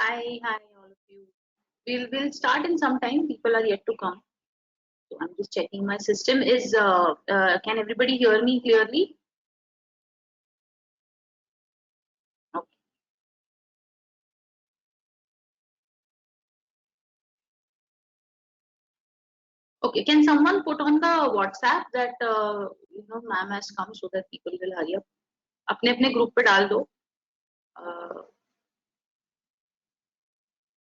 Hi, all of you. We'll start in some time. People are yet to come. So I'm just checking my system. Can everybody hear me clearly? Okay. Okay. Can someone put on the WhatsApp that ma'am has come so that people will hurry up. अपने अपने group पे डाल दो. Uh,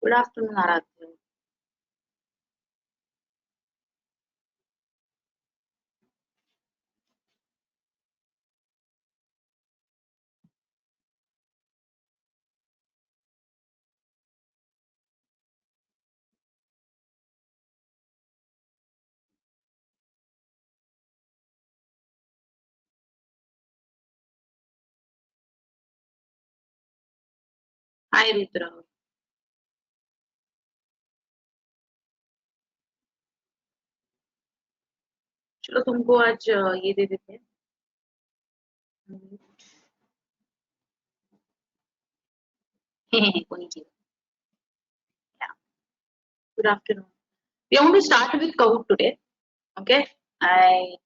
Good afternoon, Aradhya. Hi, Rudra. चलो तुमको आज ये दे देते हैं. Konnichiwa. Yeah. Good afternoon. We are going to start with Kahoot today. Okay. I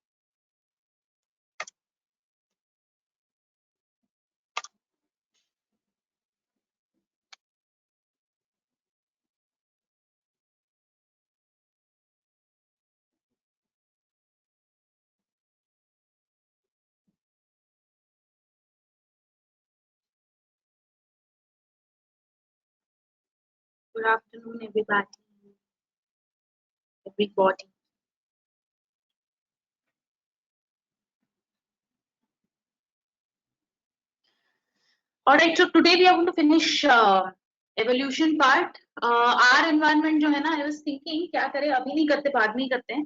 Good afternoon, everybody. Everybody. All right, so today we are going to finish evolution part. Our environment जो है ना, I was thinking क्या करें अभी नहीं करते बाद में ही करते हैं.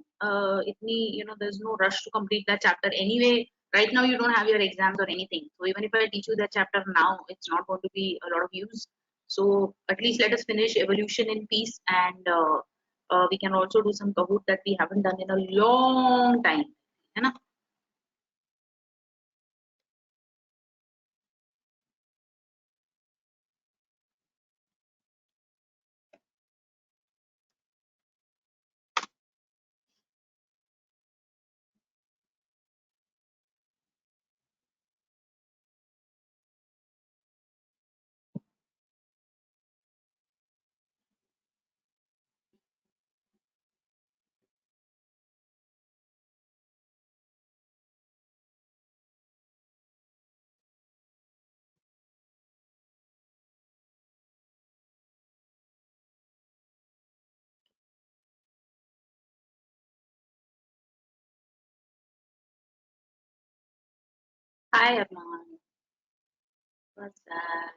इतनी there's no rush to complete that chapter anyway. Right now you don't have your exams or anything. So even if I teach you that chapter now, it's not going to be a lot of use. So at least let us finish evolution in peace, and we can also do some Kahoot that we haven't done in a long time. है ना? Hi, Arman. What's that?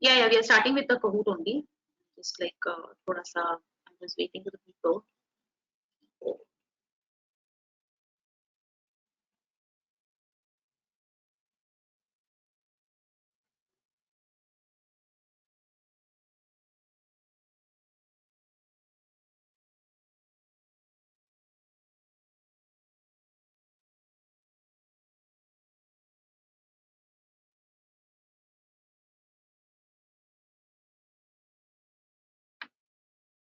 Yeah, we are starting with the Kahoot only. Just like thoda sa, I'm just waiting for the people.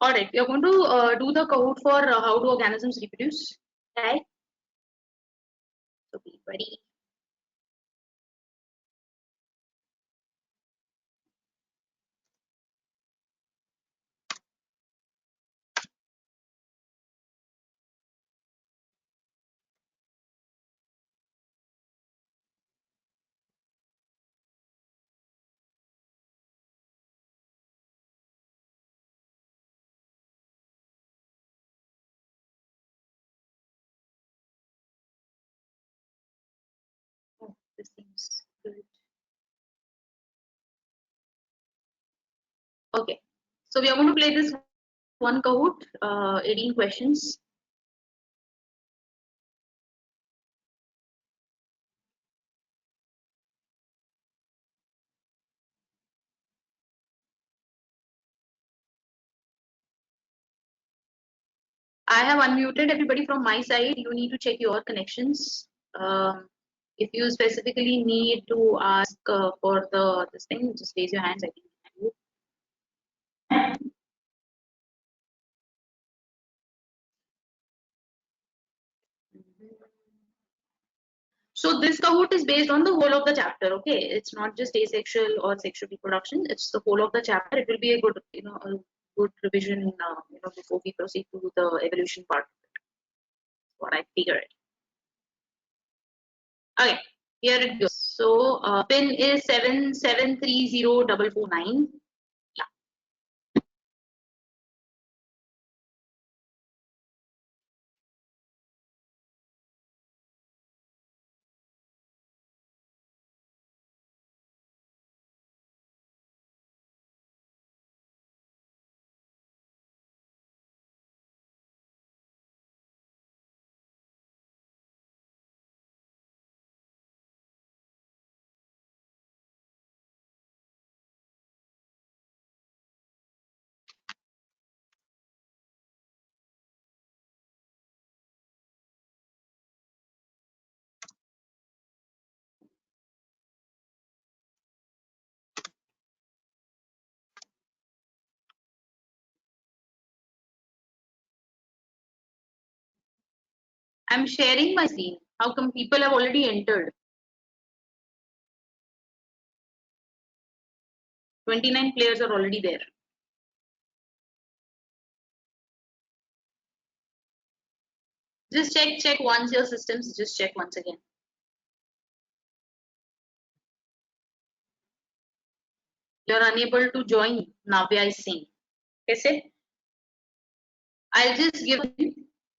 All right, we are going to do the Kahoot for how do organisms reproduce, right? So be ready. Oh, this seems good. Okay, so we are going to play this one Kahoot, 18 questions. I have unmuted everybody from my side. You need to check your connections. If you specifically need to ask for this thing, just raise your hands. I can hand you. So this Kahoot is based on the whole of the chapter. Okay, it's not just asexual or sexual reproduction. It's the whole of the chapter. It will be a good, a good revision, before we proceed to the evolution part. That's what I figured. Okay, here it goes. So pin is 7730449. Yeah. I'm sharing my screen. How come people have already entered? 29 players are already there. Just check once your systems. Just check once again. You're unable to join. Navya is saying. Okay, I'll just give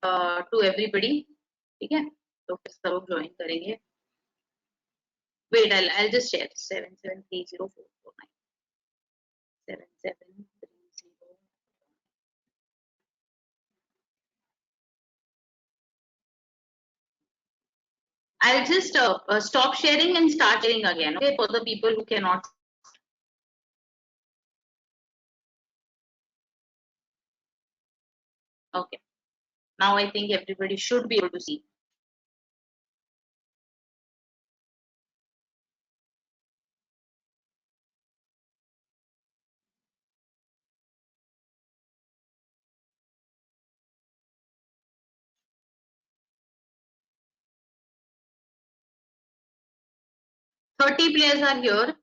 to everybody. Okay, तो सब join करेंगे. Wait, I'll just share 7730449. 7730. I'll just stop sharing and start sharing again. Okay, for the people who cannot. Okay. Now I think everybody should be able to see. Thirty players are here.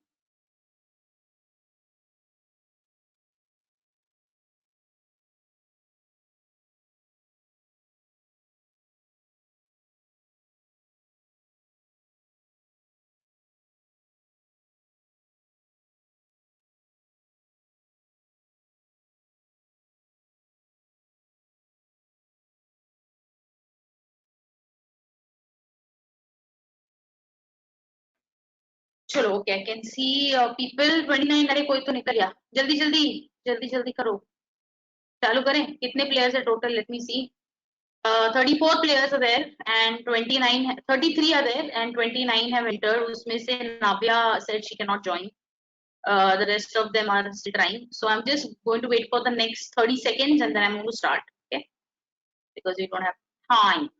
चलो okay I can see people 29। अरे कोई तो निकल गया, जल्दी जल्दी जल्दी जल्दी करो, चालू करें। कितने प्लेयर्स है total, let me see. 34 players are there and 29 33 are there and 29 have entered. उसमें से Navya said she cannot join. The rest of them are still trying, so I'm just going to wait for the next 30 seconds and then I'm going to start, okay, because we don't have time.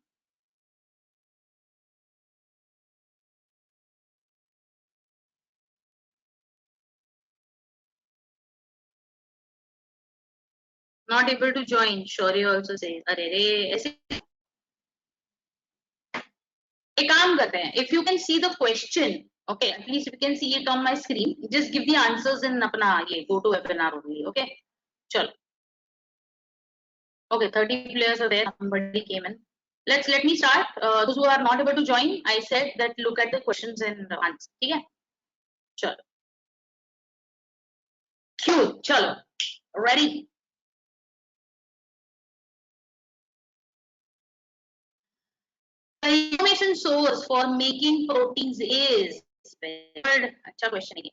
Not able to join, Shorey also says अरे रे ऐसे। एक काम करते हैं, if you can see the question, okay, at least you can see it on my screen, just give the answers in अपना ये go to webinar only, okay, चलो। Okay, 30 players are there, somebody came in. Let me start. Those who are not able to join, I said that look at the questions and answers, ठीक है, चलो। Cue, चलो, ready. The information source for making proteins is, अच्छा question है।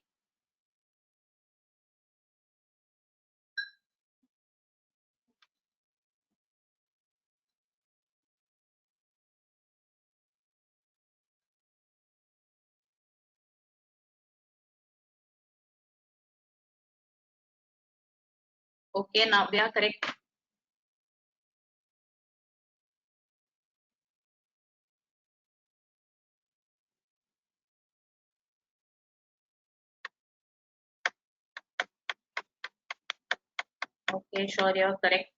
Okay, Navya, correct. Okay, sure, you're correct.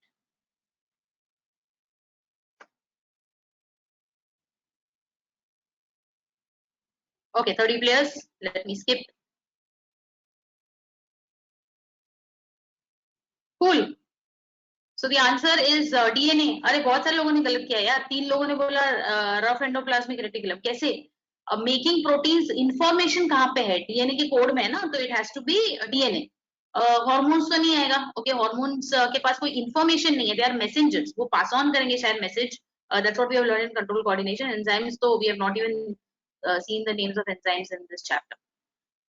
Okay, 30 players. Let me skip. Cool. So the answer is DNA. अरे बहुत सारे लोगों ने गलत किया यार, 3 लोगों ने बोला रफ एंडोप्लाज्मिक रेटिकुलम। कैसे? मेकिंग प्रोटीन्स इंफॉर्मेशन कहाँ पे है? डीएनए के कोड में है ना, तो it has to be DNA. Hormones तो नहीं आएगा, ओके, हॉर्मोन्स के पास कोई इंफॉर्मेशन नहीं है, दे आर मैसेंजर्स, वो पास ऑन करेंगे शायद message. That's what we have learn in control coordination. Enzymes तो we have not even seen the names of enzymes in this chapter.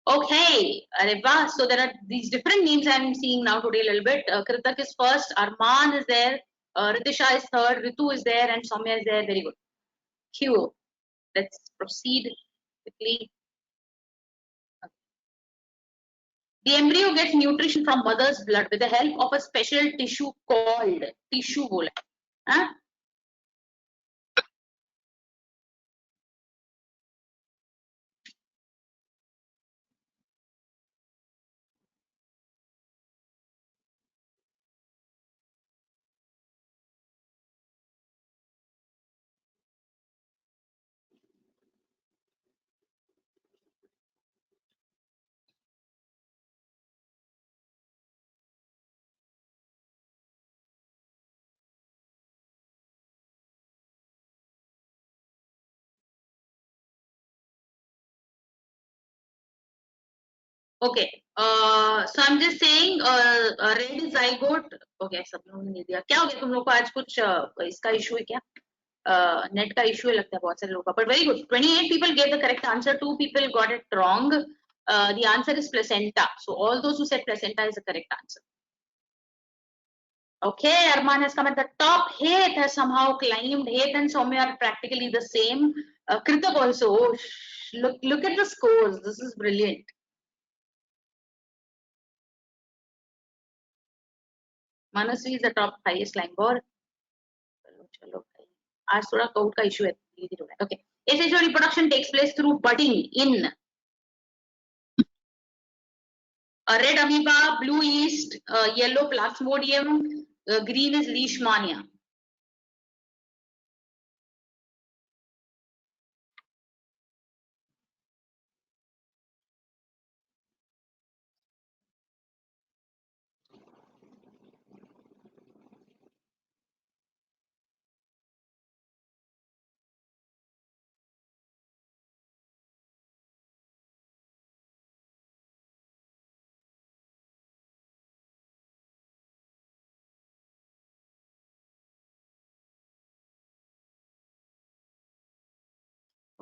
Okay, Areva. So there are these different names I'm seeing now today a little bit. Kritak is first, Arman is there, Ritisha is third, Ritu is there, and Soumya is there. Very good. Q. Let's proceed quickly. The embryo gets nutrition from mother's blood with the help of a special tissue called tissue bola. Huh? Okay. So I'm just saying, red zygote. Okay, सब लोगों ने नहीं दिया। क्या हो गया तुम लोग को आज कुछ इसका इशू है क्या? नेट का इशू है लगता है बहुत सारे लोगों का। But very good. 28 people gave the correct answer. 2 people got it wrong. The answer is placenta. So all those who said placenta is the correct answer. Okay, Arman has come at the top. Heth has somehow climbed. Heth and Soumya are practically the same. Kritak also. Oh, look at the scores. This is brilliant. Manasvi is the top highest climber. चलो भाई, आज थोड़ा cout का issue है, धीरे धीरे। Okay, asexual reproduction takes place through budding in a red amoeba, blue yeast, yellow plasmodium, green is leishmania.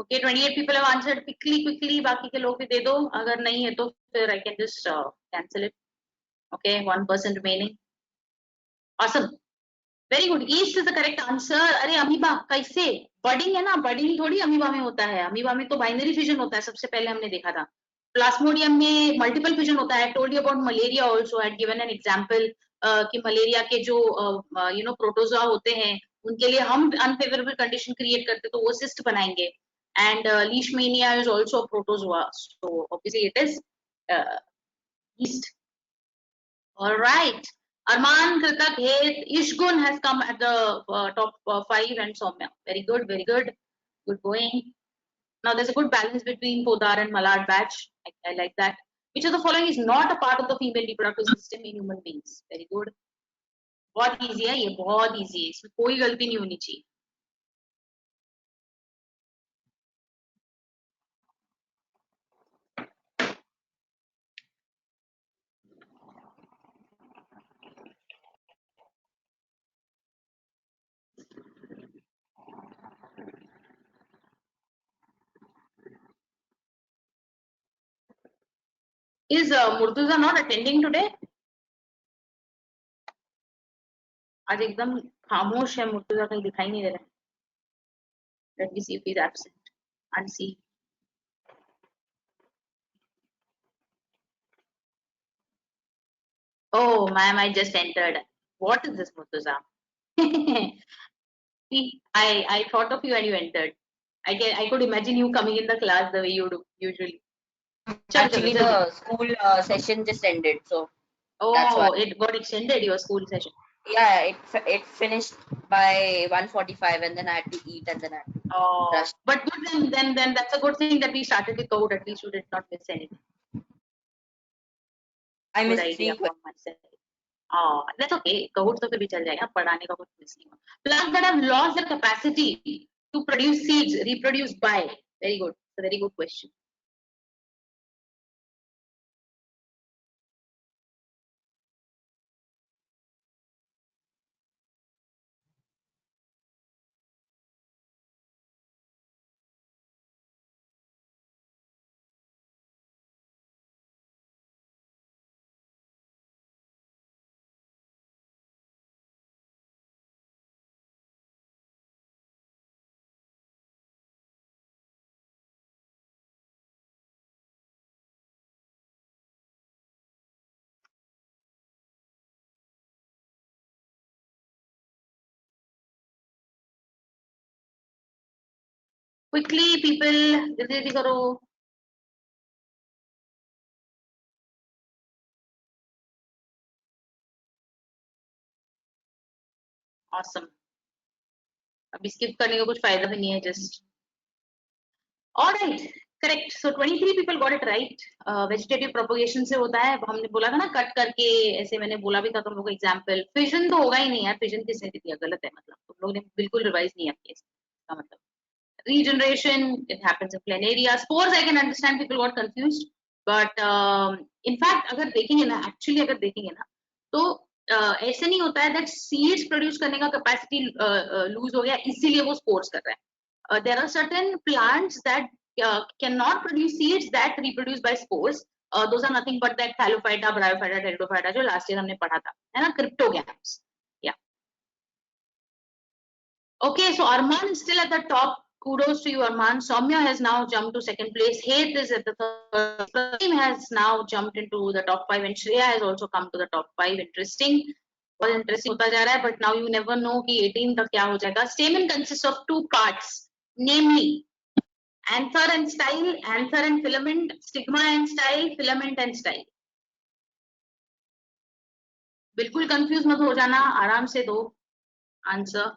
Okay, 28 people have answered quickly. बाकी के लोग भी दे दो, अगर नहीं है तो फिर I can just cancel it. Okay, 1% remaining. Awesome. Very good. East is the correct answer. अरे अमीबा कैसे? बडिंग है ना, बडिंग थोड़ी अमीबा में होता है. अमीबा में तो बाइनरी फिजन होता है, सबसे पहले हमने देखा था. प्लाज्मोडियम में मल्टीपल फिजन होता है. Told you about malaria also. I had given an example कि मलेरिया के जो प्रोटोजोआ होते हैं, उनके लिए हम अनफेवरेबल कंडीशन क्रिएट करते तो वो सिस्ट बनाएंगे. And Leishmania is also protozoa. So obviously it is east. All right. Arman, Kritak, Heth, Ishgun has come at the top 5 and Soumya. Very good, very good. Good going. Now there's a good balance between Podar and Malad batch. I like that. Which of the following is not a part of the female reproductive system in human beings? Very good. बहुत easy है ये, बहुत easy है. इसमें कोई गलती नहीं होनी चाहिए. Is Murtuza not attending today? आज एकदम खामोश है. Murtuza कहीं दिखाई नहीं दे रहा है. Let me see if he's absent. And see. Oh, ma'am, I just entered. What is this, Murtuza? See, I thought of you and you entered. I could imagine you coming in the class the way you do usually. Actually, the school session just ended, so that's why. Oh, it got extended, your school session. Yeah, it finished by 1:45, and then I had to eat, and then I had to rush. But good, then that's a good thing that we started with code. At least you did not miss anything. I Good missed idea 3 for myself. That's okay. Kahoot तो फिर भी चल जाएगा. पढ़ाने का कुछ miss नहीं होगा. Plants that have lost their capacity to produce seeds, reproduce by. Very good. It's a very good question. Quickly, people, जल्दी करो. Awesome. अभी skip करने का कुछ फायदा भी नहीं है. Just. All right. Correct. So 23 people got it right. Vegetative propagation से होता है. हमने बोला था ना कट करके ऐसे. मैंने बोला भी था तुम लोगों को एग्जाम्पल. फिजन तो होगा ही नहीं यार. फिजन किसने दिया? गलत है. मतलब तुम लोगों ने बिल्कुल रिवाइज नहीं किया इसका मतलब. Regeneration, it happens in planaria. Spores, I can understand people got confused, but in fact अगर देखेंगे ना, actually अगर देखेंगे ना, तो ऐसे नहीं होता है that seeds produce करने का capacity lose हो गया, इसीलिए वो spores कर रहा है. There are certain plants that cannot produce seeds that reproduce by spores. Those are nothing but that Thallophyta, Bryophyta, Pteridophyta जो last year हमने पढ़ा था, है ना, cryptogams. Yeah. Okay, so Arman is still at the top. Kudos to you, Arman. Soumya has now jumped to second place. Heth is at the third. Pratim has now jumped into the top 5, and Shreya has also come to the top 5. Interesting. बहुत interesting होता जा रहा है, but now you never know कि 18 तक क्या हो जाएगा. Stamen consists of 2 parts, namely anther and style, anther and filament, stigma and style, filament and style. बिल्कुल confuse मत हो जाना, आराम से दो answer.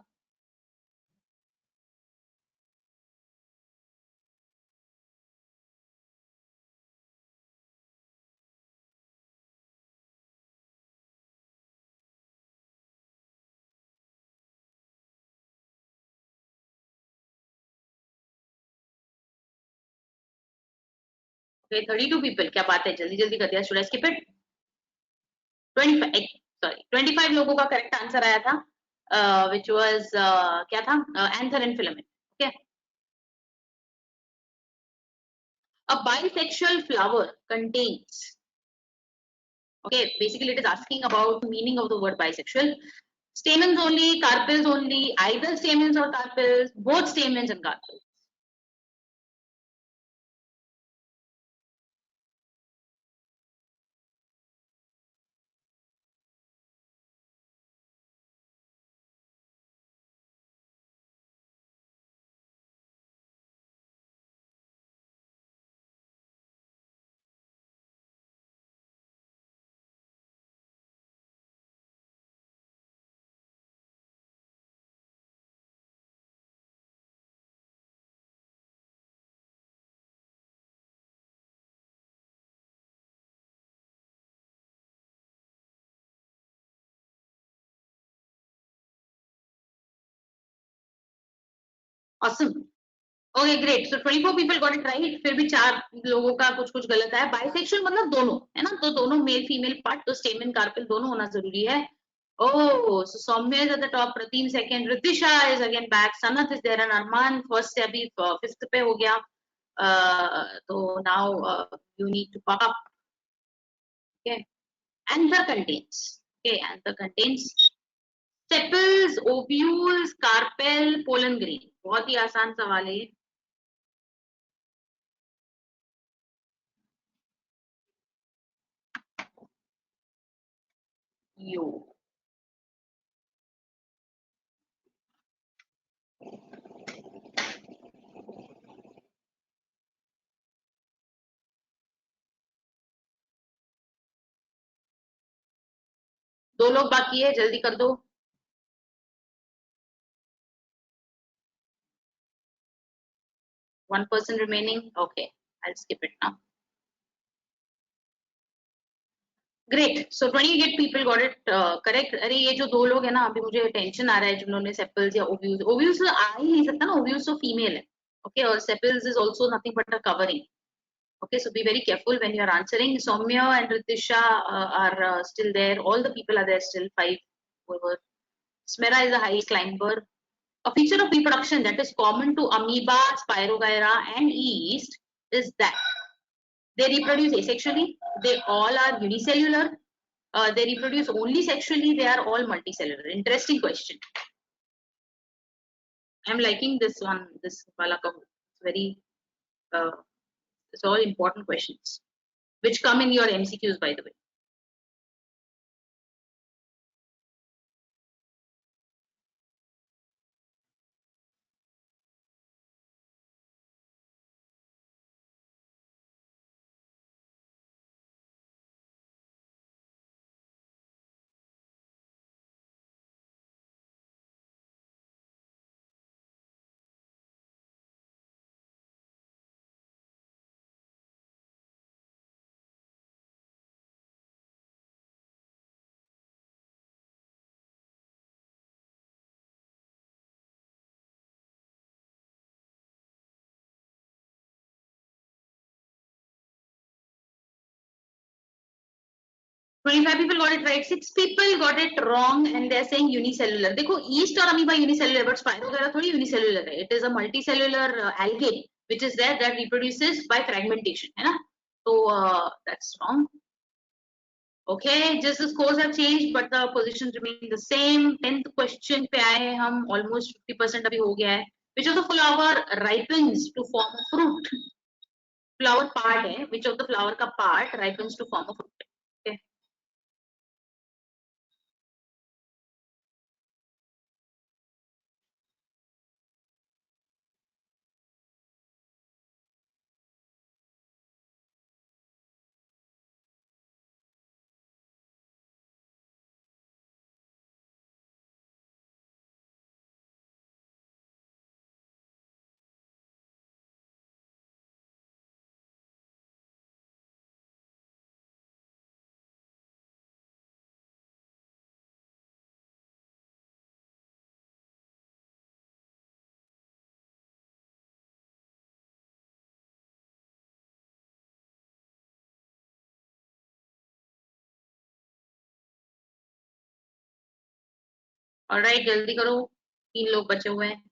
Okay, 32 people. क्या बात है, जल्दी जल्दी कर दिया. Should I skip it? 25 लोगों का करेक्ट आंसर आया था, which was क्या था, anther and filament. Okay. A bisexual flower contains, okay, basically it is asking about the meaning of the word bisexual. Stamens only, carpels only, either stamens or carpels, both stamens and carpels. Awesome. Okay, great. So 24 people got it right. फिर भी 4 लोगों का कुछ कुछ गलत है. Bisexual मतलब दोनों, है ना? तो दोनों मेल फीमेल पार्ट, तो stamen carpel दोनों होना जरूरी है. Oh, so Soumya is at the top, Pratim second, Ritisha is again back, Sanath is there, and Arman first से अभी fifth पे हो गया. So now you need to pop up. Okay. Anther contains. Okay, anther contains sepals, ovules, carpel, pollen grain. बहुत ही आसान सवाल है. यो. दो लोग बाकी है, जल्दी कर दो. One person remaining. Okay, I'll skip it now. Great. So 28 people got it correct. अरे ये जो दो लोग है ना, अभी मुझे टेंशन आ रहा है जिन्होंने sepals या ovules. Ovules तो आ ही नहीं सकता ना, ovules तो female है. Okay, और sepals is also nothing but a covering. Okay, so be very careful when you are answering. Soumya and Ritisha are still there. All the people are there still. 5 whoever. Smera is the highest climber. A feature of reproduction that is common to amoeba, Spirogyra, and yeast is that they reproduce asexually. They all are unicellular. They reproduce only sexually. They are all multicellular. Interesting question. I'm liking this one. This Balaka. It's very. It's all important questions, which come in your MCQs, by the way. Twenty-five people got it right. 6 people got it wrong, and they're saying unicellular. देखो yeast और amoeba unicellular, but Spirogyra थोड़ी unicellular है. It is a multicellular algae which is there that reproduces by fragmentation, है ना? So that's wrong. Okay, just the scores have changed, but the positions remain the same. 10th question पे आए हैं हम. Almost 50% अभी हो गया है. Which of the flower ripens to form a fruit? Flower part है. Which of the flower का part ripens to form a fruit? Okay. Alright, जल्दी करो. 3 लोग बचे हुए हैं.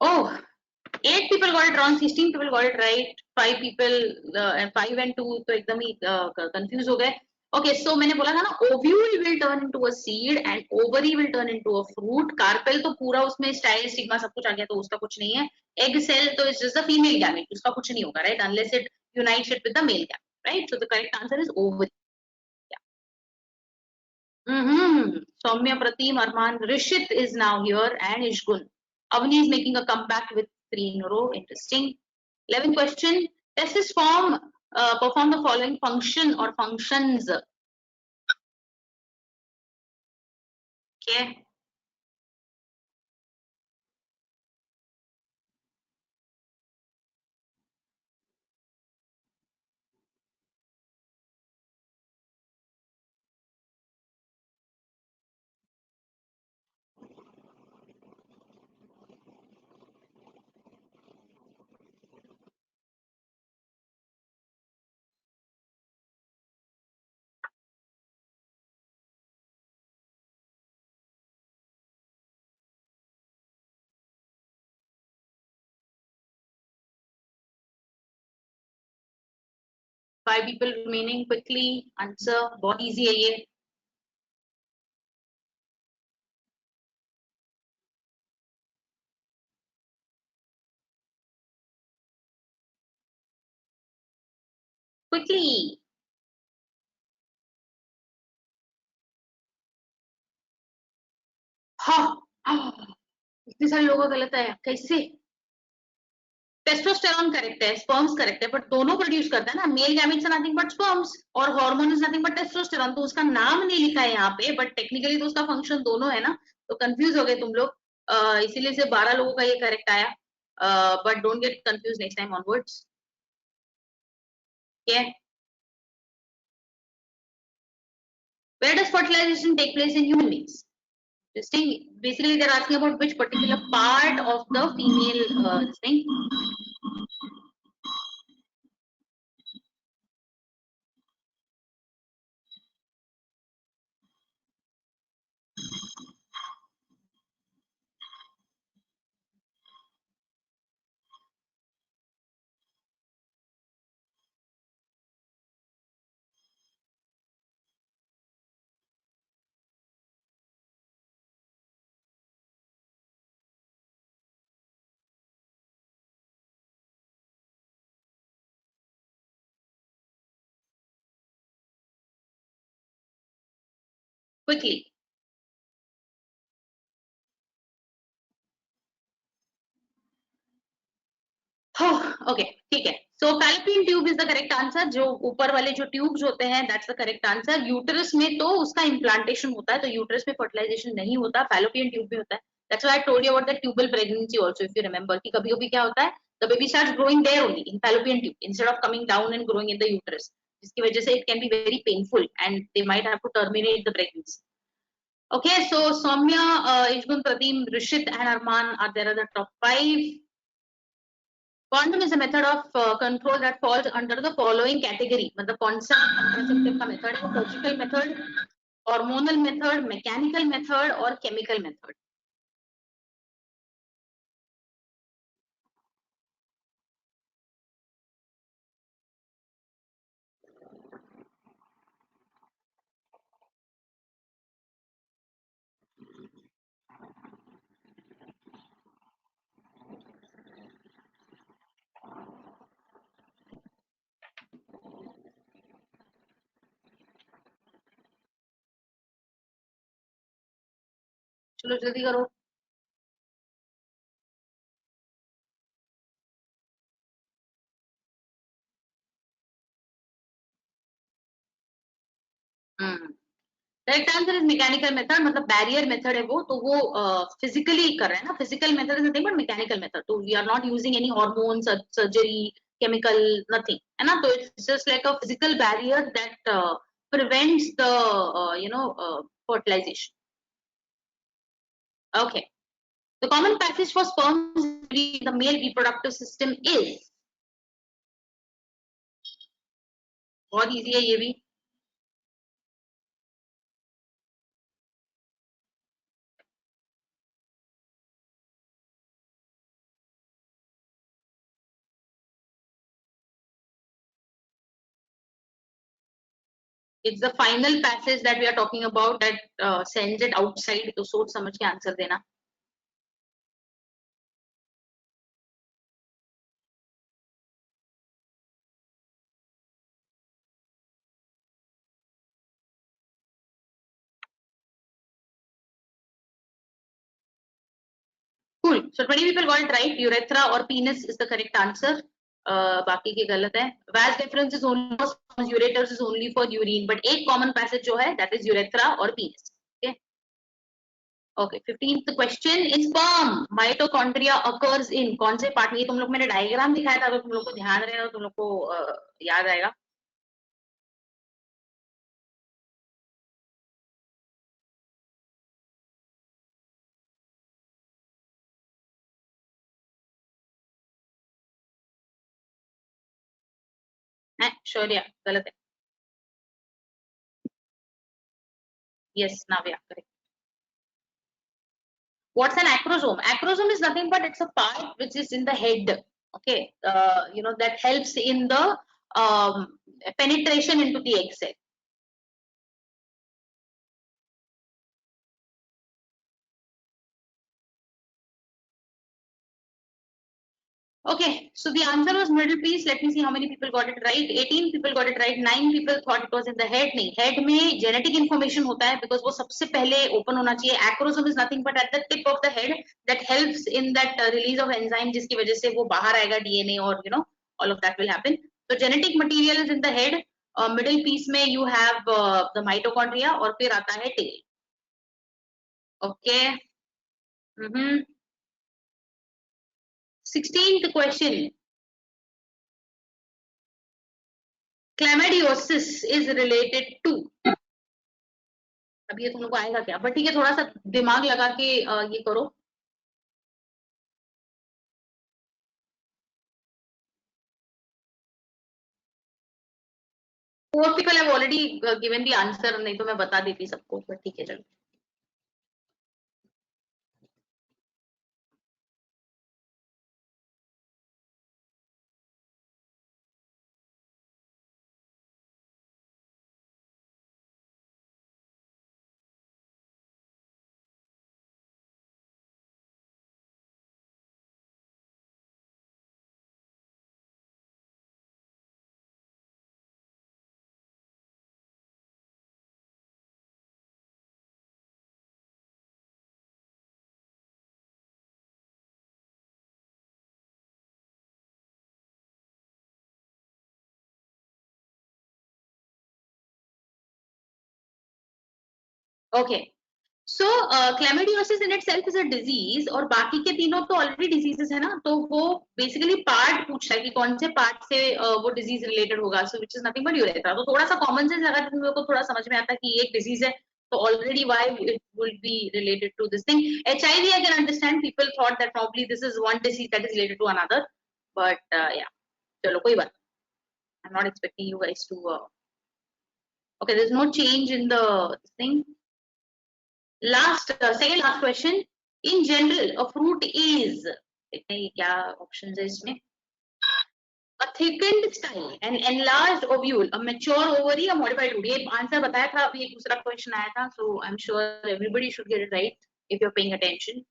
Oh, 8 people got it wrong, 16 people got it right, 5 people and 5 and 2 तो एकदम ही confused हो गए. Okay, so मैंने बोला था ना, ovule will turn into a seed and ovary will turn into a fruit. Carpel तो पूरा उसमें style stigma सब कुछ आ गया, तो उसका कुछ नहीं है. Egg cell तो is just a female gamete, उसका कुछ नहीं होगा, right? Unless it unites it with the male gamete, right? So the correct answer is ovary. Soumya, Pratim, Arman, Rishit is now here and Ishgun. Avni is making a comeback with 3 in a row. Interesting. 11th question. Testis form perform the following function or functions. Okay. Five people remaining. Quickly answer. बहुत easy है ये. Quickly. हाँ, इतने सारे लोगों का गलत है, कैसे? टेस्टोस्टेरोन करेक्ट है, स्पर्म्स करेक्ट है, बट दोनों प्रोड्यूस करता है ना. Male gametes are nothing but sperms और hormone is nothing but testosterone. तो उसका नाम नहीं लिखा है यहाँ पे, बट टेक्निकली तो उसका फंक्शन दोनों है ना. तो कंफ्यूज हो गए तुम लोग, इसीलिए सिर्फ 12 लोगों का ये करेक्ट आया. But don't get confuse next time onwards. Where does fertilization take place in human beings? Interesting. Basically, they're asking about which particular part of the female thing. Quickly. Okay, ठीक है. So fallopian tube is the correct answer. जो ऊपर वाले जो tubes होते हैं, that's the correct answer. Uterus में तो उसका इम्प्लांटेशन होता है, तो यूटरस में फर्टिलाइजेशन नहीं होता, फैलोपियन ट्यूब में होता है. That's why I told you about the tubal pregnancy also, if you remember, कि कभी-कभी क्या होता है, the baby starts growing there only in fallopian tube instead of coming down and growing in the uterus, जिसकी वजह से it can be very painful and they might have to terminate the pregnancy. Okay, so Soumya, Ishgun, Pradeep, Rishit and Arman are there at the top 5. Quantum is a method of control that falls under the following category. मतलब कौन सा contraceptive का method है? Surgical method, hormonal method, mechanical method और chemical method. चलो जल्दी करो. Correct answer is mechanical method. मतलब बैरियर मेथड है वो, तो वो फिजिकली कर रहे हैं ना. Physical method is nothing but mechanical method. तो we are not using any hormone, surgery, chemical, nothing, है ना. तो it's just like a physical barrier that prevents the fertilization. Okay. The common passage for sperms in the male reproductive system is, बहुत easy है ये भी. it's the final passage that we are talking about that sends it outside. तो सोच समझ के answer देना. Cool. So 20 people got it right. Urethra or penis is the correct answer. बाकी के गलत है. Vas deferens is only ureters is only for urine, but एक common passage जो है that is urethra or penis. Okay. Okay. 15th question. In sperm, mitochondria occurs in कौन से part में? ये तुम लोग मैंने डायग्राम दिखाया था, अगर तुम लोग को ध्यान रहे तो तुम लोग को याद आएगा. शौर्या गलत है. Yes, Navya, correct. What's an acrosome? Acrosome is nothing but it's a part which is in the head. Okay, you know, that helps in the penetration into the egg cell. Okay, so the answer was middle piece. Let me see how many people got it right. 18 people got it right. 9 people thought it was in the head. नहीं, head में genetic information होता है because वो सबसे पहले open होना चाहिए. Acrosome is nothing but at the tip of the head that helps in that release of enzyme जिसकी वजह से वो बाहर आएगा DNA और you know all of that will happen. So genetic material is in the head. Middle piece में you have the mitochondria और फिर आता है tail. Okay. 16th question. Chlamydiosis is related to. अब ये तुम लोग को आएगा क्या? बट ठीक है, थोड़ा सा दिमाग लगा के ये करो. Four people have already given the answer. नहीं तो मैं बता देती सबको, बट ठीक है चलो. Okay. So chlamydiosis in itself is a disease और बाकी के तीनों तो already diseases है ना, तो वो basically part पूछता है कि कौन से part से वो disease related होगा. So which is nothing but urethra. तो थोड़ा सा common sense अगर तुम लोग को थोड़ा समझ में आता है कि ये एक disease है, तो already why it will be related to this thing. HIV I can understand. People thought that probably this is one disease that is related to another, but yeah, चलो कोई बात. I'm not expecting you guys to. Okay, there's no change in the thing. Last, second last question. In general, a fruit is. क्या options है इसमें? A thickened style, an enlarged ovule, a mature ovary, a modified root. ये answer बताया था, अभी एक दूसरा question आया था, so I'm sure everybody should get it right if you're paying attention.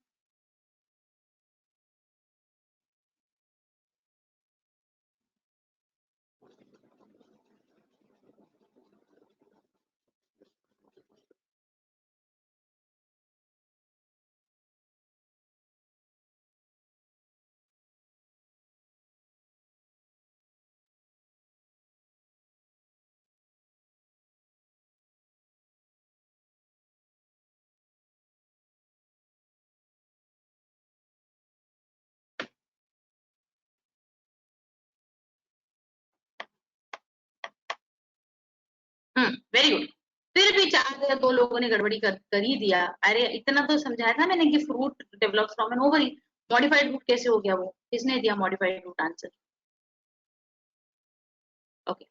Very good. फिर भी चार दो लोगों ने गड़बड़ी कर ही दिया. अरे इतना तो समझाया था मैंने कि fruit develops from an ovary. Modified root कैसे हो गया? वो किसने दिया modified root answer? Okay,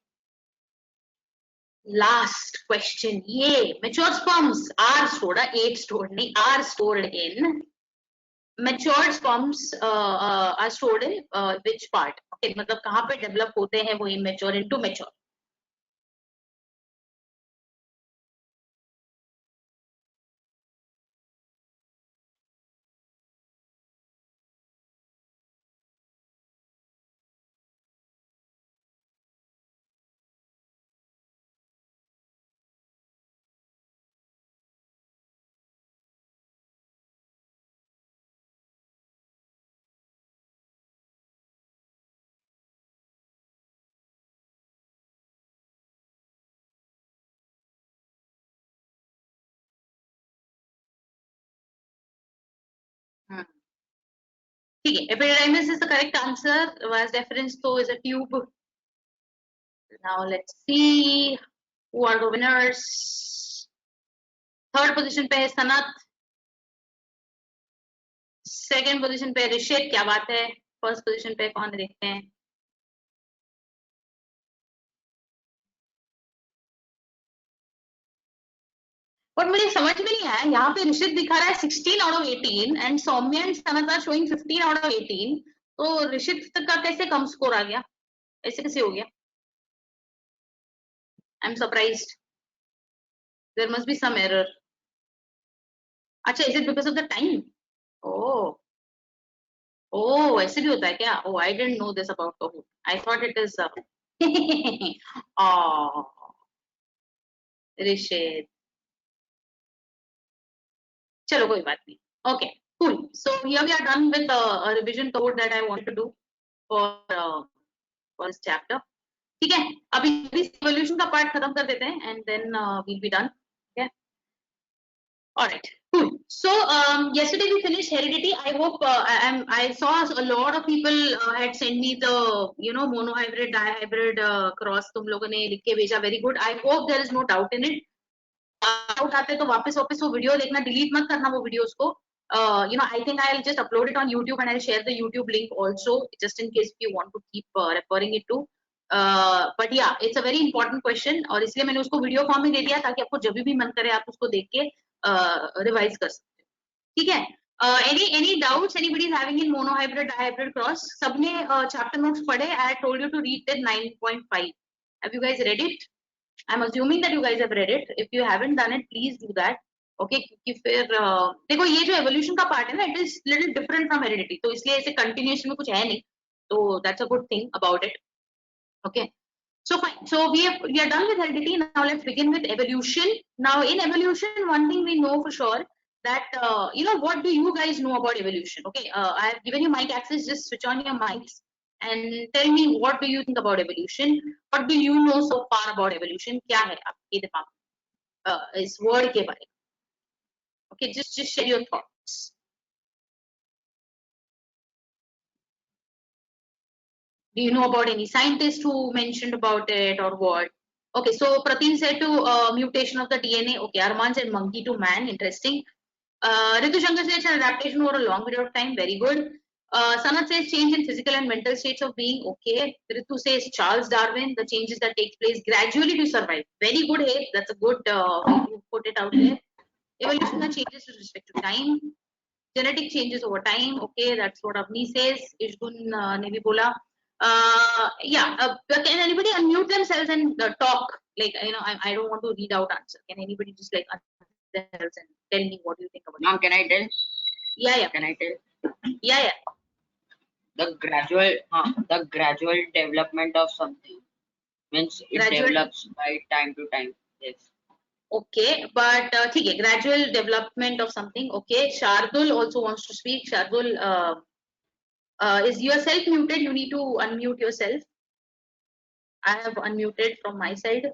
last question. ये mature sperms are stored, 8 stored नहीं, are stored in matured sperms are stored in which part? Okay, मतलब कहां पे डेवलप होते हैं वो इमेच्योर इनटू मैच्योर? ठीक है, epididymis is the correct answer. Vas deferens तो is a tube. Now let's see who are the winners. Third position पे है सनत, सेकंड पोजीशन पे ऋषित, क्या बात है। फर्स्ट पोजीशन पे कौन है देखते हैं। और मुझे समझ में नहीं आया, यहाँ पे ऋषित दिखा रहा है 16 out of 18 and Soumya and Sanath are showing 15 out of 18, तो ऋषित का कैसे कम स्कोर आ गया, ऐसे कैसे हो गया। I am surprised, there must be some error. अच्छा, is it because of the time. Oh oh, ऐसे भी होता है क्या। Oh, I didn't know this about Kahoot, I thought it is Rishit. चलो कोई बात नहीं। Okay, cool. So here we are done with a revision code that I want to do for this chapter. ठीक है, अभी इस evolution का part खत्म कर देते हैं and then we'll be done. Okay. All right. Cool. So yesterday we finished heredity. I hope I saw a lot of people had sent me the monohybrid, dihybrid cross. तुम लोगों ने लिख के भेजा, very good. I hope there is no doubt in it. Doubt आते तो वापस वो वीडियो देखना, डिलीट मत करना वो वीडियोस को। I think I'll just upload it on YouTube and I'll share the YouTube link also, just in case if you want to keep referring it to. But yeah, it's a very important question और इसलिए मैंने उसको video form में दे दिया ताकि आपको जब भी मन करे आप उसको देख के रिवाइज कर सकते हो। ठीक है, any doubts anybody is having in monohybrid dihybrid cross? सबने chapter notes पढ़े? I told you to read it 9.5. Have you guys read it? I'm assuming that you guys have read it. If you haven't done it, please do that. Okay, क्योंकि फिर देखो ये जो evolution का part है ना, it is little different from heredity, तो इसलिए ऐसे continuation में कुछ है नहीं, तो that's a good thing about it. Okay, so fine. So we are done with heredity. Now let's begin with evolution. Now in evolution, one thing we know for sure that what do you guys know about evolution? Okay, I have given you mic access. Just switch on your mics and tell me what do you think about evolution. What do you know so far about evolution? क्या है आपके दिमाग में इस word के बारे में? Okay, just share your thoughts. Do you know about any scientist who mentioned about it or what? Okay, so Pratim said to mutation of the DNA. Okay, Arman said monkey to man. Interesting. Ritu Shankar says an adaptation over a long period of time. Very good. Sanat says change in physical and mental states of being. Okay. Ritu says Charles Darwin, the changes that take place gradually to survive. Very good. Hey, that's a good way to put it out there. Evolution that changes with respect to time. Genetic changes over time. Okay, that's what Avni says. Ishgun ne bhi bola. Can anybody unmute themselves and talk? Like, I don't want to read out answer. Can anybody just like themselves and tell me what you think about it? Ma'am, can I tell? Yeah. Can I tell? Yeah. The gradual development of something means it develops by time to time. Yes. Okay, but ठीक है, gradual development of something. Okay, Shardul also wants to speak. Shardul, is yourself muted? You need to unmute yourself. I have unmuted from my side.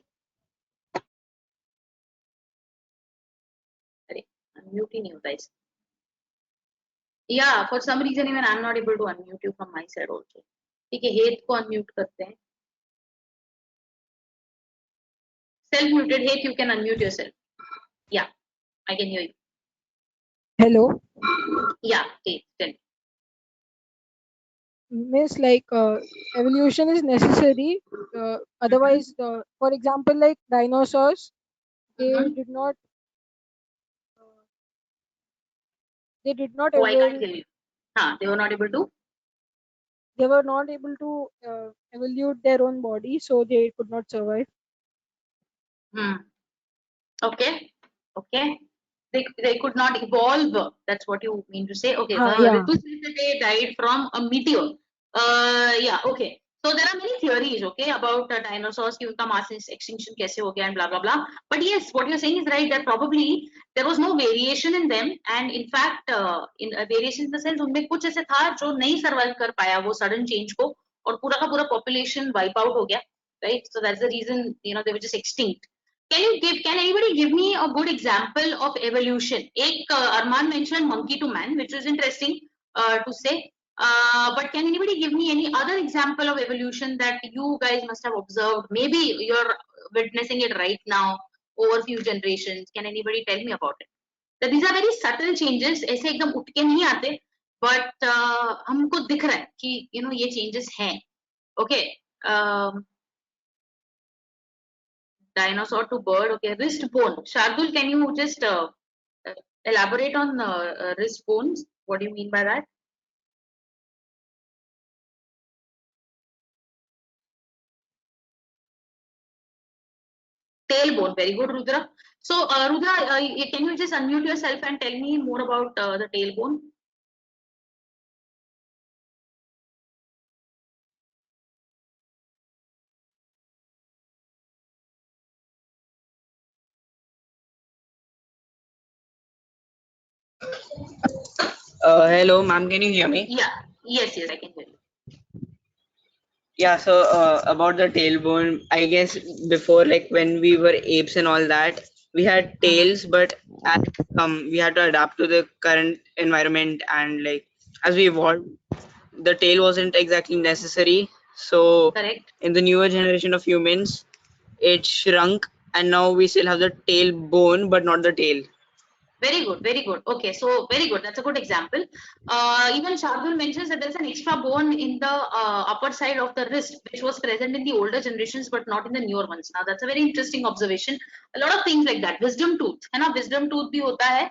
अरे, unmute ही नहीं होता इस. Yeah, for some reason even I'm not able to unmute you from my side also. ठीक है, हेत को unmute करते हैं. Self-muted, Heath, you can unmute yourself. Yeah, I can hear you. Hello. Yeah, Heath, tell me. Miss, like evolution is necessary. Otherwise, for example, like dinosaurs, they did not. They did not. Oh, I can't hear you. They were not able to. They were not able to evolve their own body, so they could not survive. Okay. They could not evolve. That's what you mean to say. Okay. Yeah. Ritu says that they died from a meteor. Yeah. Okay. So there are many theories, okay, about dinosaurs, कि उनका mass extinction कैसे हो गया and blah blah blah. But yes, what you're saying is right, that probably there was no variation in them, and in fact, in variation in the sense उनमें कुछ ऐसे था जो नहीं survive कर पाया वो sudden change को, और पूरा का पूरा population wipe out हो गया, right? So that's the reason they were just extinct. Can anybody give me a good example of evolution? Arman mentioned monkey to man, which was interesting to say. But can anybody give me any other example of evolution that you guys must have observed? Maybe you're witnessing it right now over few generations. Can anybody tell me about it? That these are very subtle changes. ऐसे एकदम उठ के नहीं आते, but हमको दिख रहा है कि ये changes हैं. Okay. Dinosaur to bird. Okay, wrist bone. Shardul, can you just elaborate on wrist bones? What do you mean by that? Tailbone. Very good, Rudra. So, Rudra, can you just unmute yourself and tell me more about the tailbone? Hello, ma'am. Can you hear me? Yeah. Yes, I can hear you. Yeah. So about the tailbone, I guess before, like when we were apes and all that, we had tails, but as we had to adapt to the current environment, and like as we evolved, the tail wasn't exactly necessary. So Correct. in the newer generation of humans, it shrunk, and now we still have the tailbone, but not the tail. Very good, very good. Okay, so very good. That's a good example. Even Shardul mentions that there's an extra bone in the upper side of the wrist, which was present in the older generations, but not in the newer ones. Now, that's a very interesting observation. A lot of things like that. Wisdom tooth, है ना? Wisdom tooth भी होता है,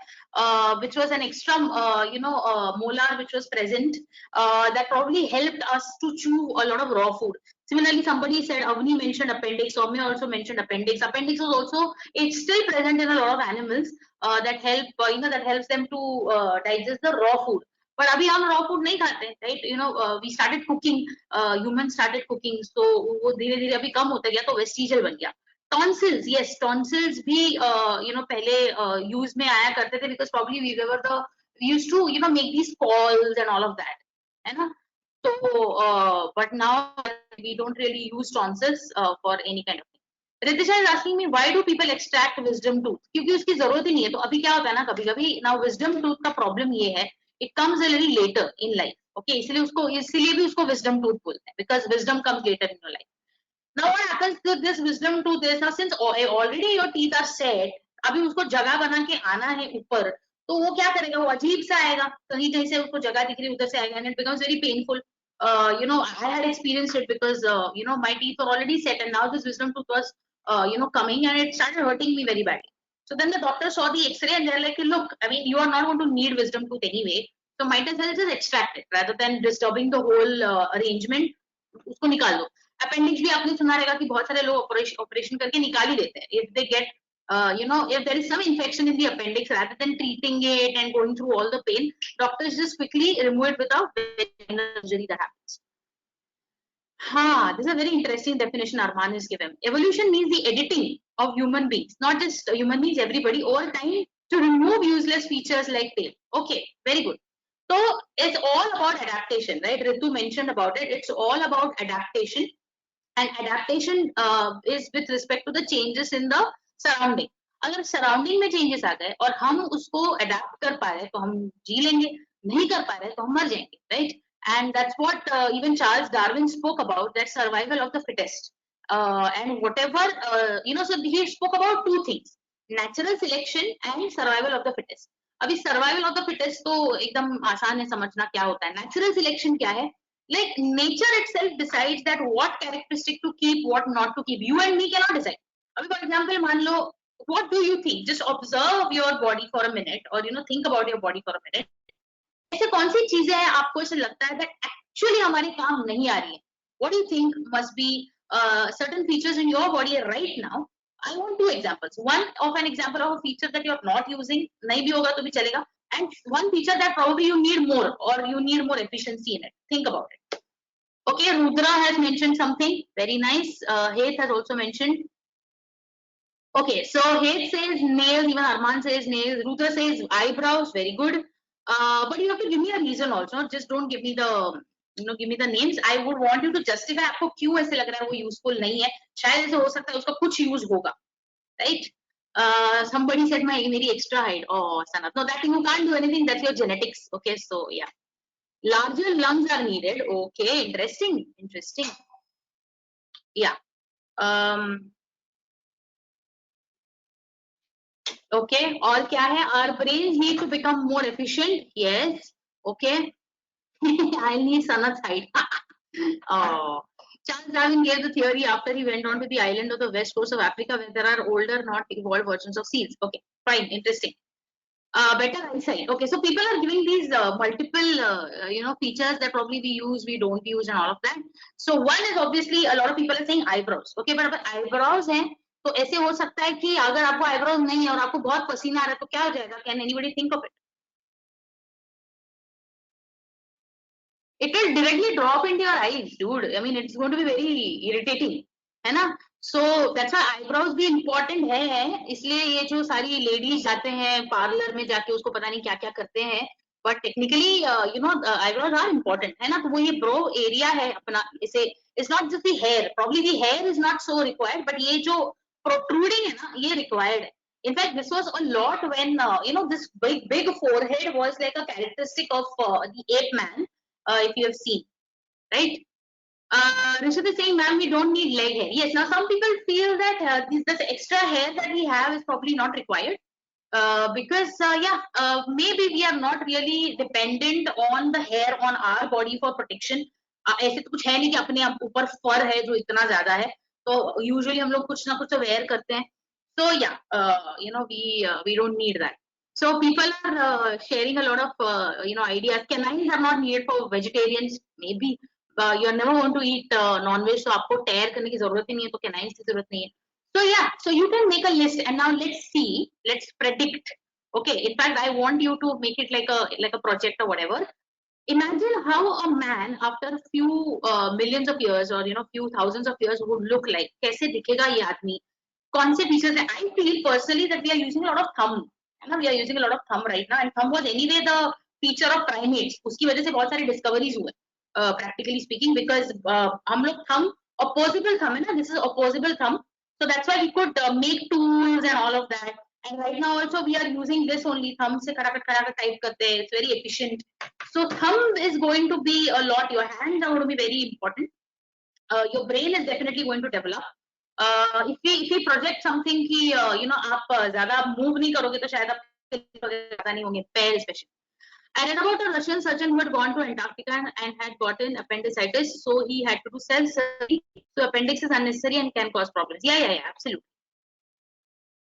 which was an extra, molar which was present, that probably helped us to chew a lot of raw food. Similarly, somebody said, Avni mentioned appendix, Soumya also mentioned appendix. Appendix is also, it's still present in a lot of animals. That help that helps them to digest the raw food. But abhi hum raw food nahi khate, right? We started cooking, humans started cooking, so वो धीरे धीरे अभी कम होता गया, तो vestigial बन गया. Tonsils, yes, tonsils भी पहले use में आया करते थे, because probably we used to make these calls and all of that, है ना? So but now we don't really use tonsils for any kind of. Ritisha is asking me, why do people extract wisdom tooth? क्योंकि उसकी जरूरत ही नहीं है. तो अभी क्या होता है ना, कभी-कभी now wisdom tooth का problem ये है, it comes a little later in life. Okay, इसलिए भी उसको wisdom tooth बोलते हैं, because wisdom comes later in your life. Now what happens to this wisdom tooth is, now since already your teeth are set, अभी उसको जगह बना के आना है ऊपर, तो वो क्या करेगा, वो अजीब सा आएगा, कहीं कहीं से उसको जगह दिख रही उधर से आएगा, and it becomes very painful. I had experienced it because my teeth were already set, and now this wisdom tooth was coming, and it started hurting me very badly. So then the doctor saw the X-ray, and they're like, look, I mean, you are not going to need wisdom tooth anyway, so might as well just extract it rather than disturbing the whole arrangement. उसको निकाल दो. Appendix भी आपने सुना रहेगा कि बहुत सारे लोग ऑपरेशन करके निकाल ही देते हैं. If they get if there is some infection in the appendix, rather than treating it and going through all the pain, doctors just quickly remove it without surgery that happens. This is a very interesting definition Arman has given. Evolution means the editing of human beings, not just human beings, everybody, over time, to remove useless features like tail. Okay, very good. So it's all about adaptation, right? Ritu mentioned about it. It's all about adaptation, and adaptation is with respect to the changes in the surrounding. अगर surrounding में changes आ गए और हम उसको adapt कर पा रहे, तो हम जी लेंगे. नहीं कर पा रहे, तो हम मर जाएंगे, right? And that's what even Charles Darwin spoke about, that survival of the fittest. And whatever so he spoke about two things: natural selection and survival of the fittest. अभी survival of the fittest तो एकदम आसान है समझना क्या होता है. Natural selection क्या है? Like nature itself decides that what characteristic to keep, what not to keep. You and me cannot decide. अभी for example, मान लो, what do you think? Just observe your body for a minute, or think about your body for a minute. ऐसे कौन सी चीजें हैं आपको ऐसे लगता है that actually हमारे काम नहीं आ रही है? What do you think must be certain features in your body right now? I want two examples. One of an example of a feature that you're not using, नहीं भी होगा तो भी चलेगा, and one feature that probably you need more, or you need more efficiency in it. Think about it. Okay, Rudra has mentioned something very nice. Heth has also mentioned. Okay, so Heth says nails, even Arman says nails, Rudra says eyebrows, very good. But you have to give me a reason also. Just don't give me the give me the names. I would want you to justify आपको क्यों ऐसे लग रहा है वो useful नहीं है. शायद ऐसे हो सकता है उसका कुछ use होगा. right? Somebody said meri extra height. Oh, Sanat, no, that you can't do anything. That's your genetics. Okay, so yeah, larger lungs are needed. Okay, interesting. Yeah. Okay, all kya hai? Our brains need to become more efficient. Yes. Okay. I need Sanat's height. Oh. Charles Darwin gave the theory after he went on to the island of the west coast of Africa where there are older, not evolved versions of seals. Okay, fine, interesting. Better eyesight. Okay, so people are giving these multiple, features that probably we use, we don't use, and all of that. So one is obviously a lot of people are saying eyebrows. Okay, but अगर eyebrows हैं तो ऐसे हो सकता है कि अगर आपको eyebrows नहीं है और आपको बहुत पसीना आ रहा है तो क्या हो जाएगा? Can anybody think of it? It will directly drop into your eyes, dude. I mean, it's going to be very irritating, है ना? So that's why eyebrows भी important है. इसलिए ये जो सारी ladies जाते हैं parlor में जाके उसको पता नहीं क्या क्या करते हैं. But technically, eyebrows are important, है ना? तो वो ये brow area है अपना इसे. It's not just the hair. Probably the hair is not so required, but ये जो protruding है ना, ये required है. In fact, this was a lot when this big forehead was like a characteristic of the ape man. If you have seen, right? Rishit is saying, ma'am, we don't need leg hair. Yes, now some people feel that this extra hair that we have is probably not required. Because maybe we are not really dependent on the hair on our body for protection. ऐसे तो कुछ है नहीं कि अपने आप ऊपर फर है जो इतना ज्यादा है, तो usually हम लोग कुछ ना कुछ तो wear करते हैं. So yeah, we don't need that. So people are sharing a lot of ideas. Canines are not needed for vegetarians. Maybe you are never going to eat non-veg, so आपको tear करने की जरूरत ही नहीं है, तो canines की जरूरत नहीं है. So yeah, so you can make a list, and now let's predict. Okay, in fact, I want you to make it like a project or whatever. Imagine how a man after a few millions of years or few thousands of years would look like. कैसे दिखेगा ये आदमी? कौन से features हैं? I feel personally that we are using a lot of thumb. We are using a lot of thumb right now, and thumb was anyway the feature of primates. उसकी वजह से बहुत सारी discoveries हुए. Practically speaking, because हम लोग thumb opposable thumb है ना? This is opposable thumb. So that's why we could make tools and all of that. And right now also we are using this only. Thumb से खड़ा type करते हैं. It's very efficient. So thumb is going to be a lot. Your hands are going to be very important. Your brain is definitely going to develop. If we project something कि आप ज़्यादा move नहीं करोगे तो शायद आप ज़्यादा नहीं होंगे. Pair especially. I read about a Russian surgeon who had gone to Antarctica and had gotten appendicitis, so he had to do self-surgery. So appendix is unnecessary and can cause problems. Yeah, absolutely.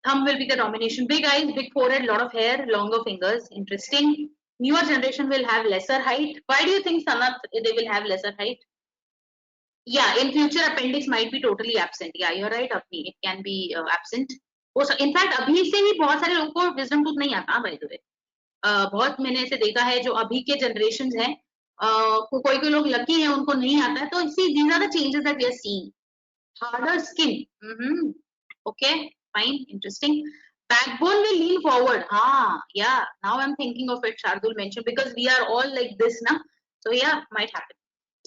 Thumb will be the domination. Big eyes, big forehead, lot of hair, longer fingers. Interesting. Newer generation will have lesser height. Why do you think, Sanat, they will have lesser height? Yeah, in future appendix might be totally absent. Yeah, you're right, Apni. It can be absent. Also, in fact, अभी से ही बहुत सारे लोगों को wisdom tooth नहीं आता, by the way. बहुत मैंने ऐसे देखा है जो अभी के generations हैं, कोई लोग lucky हैं उनको नहीं आता है, तो see, these are the changes that we are seeing. Harder skin. Okay, fine, interesting. Backbone will lean forward. Yeah, now I'm thinking of it. Shardul mentioned because we are all like this now. So yeah, might happen.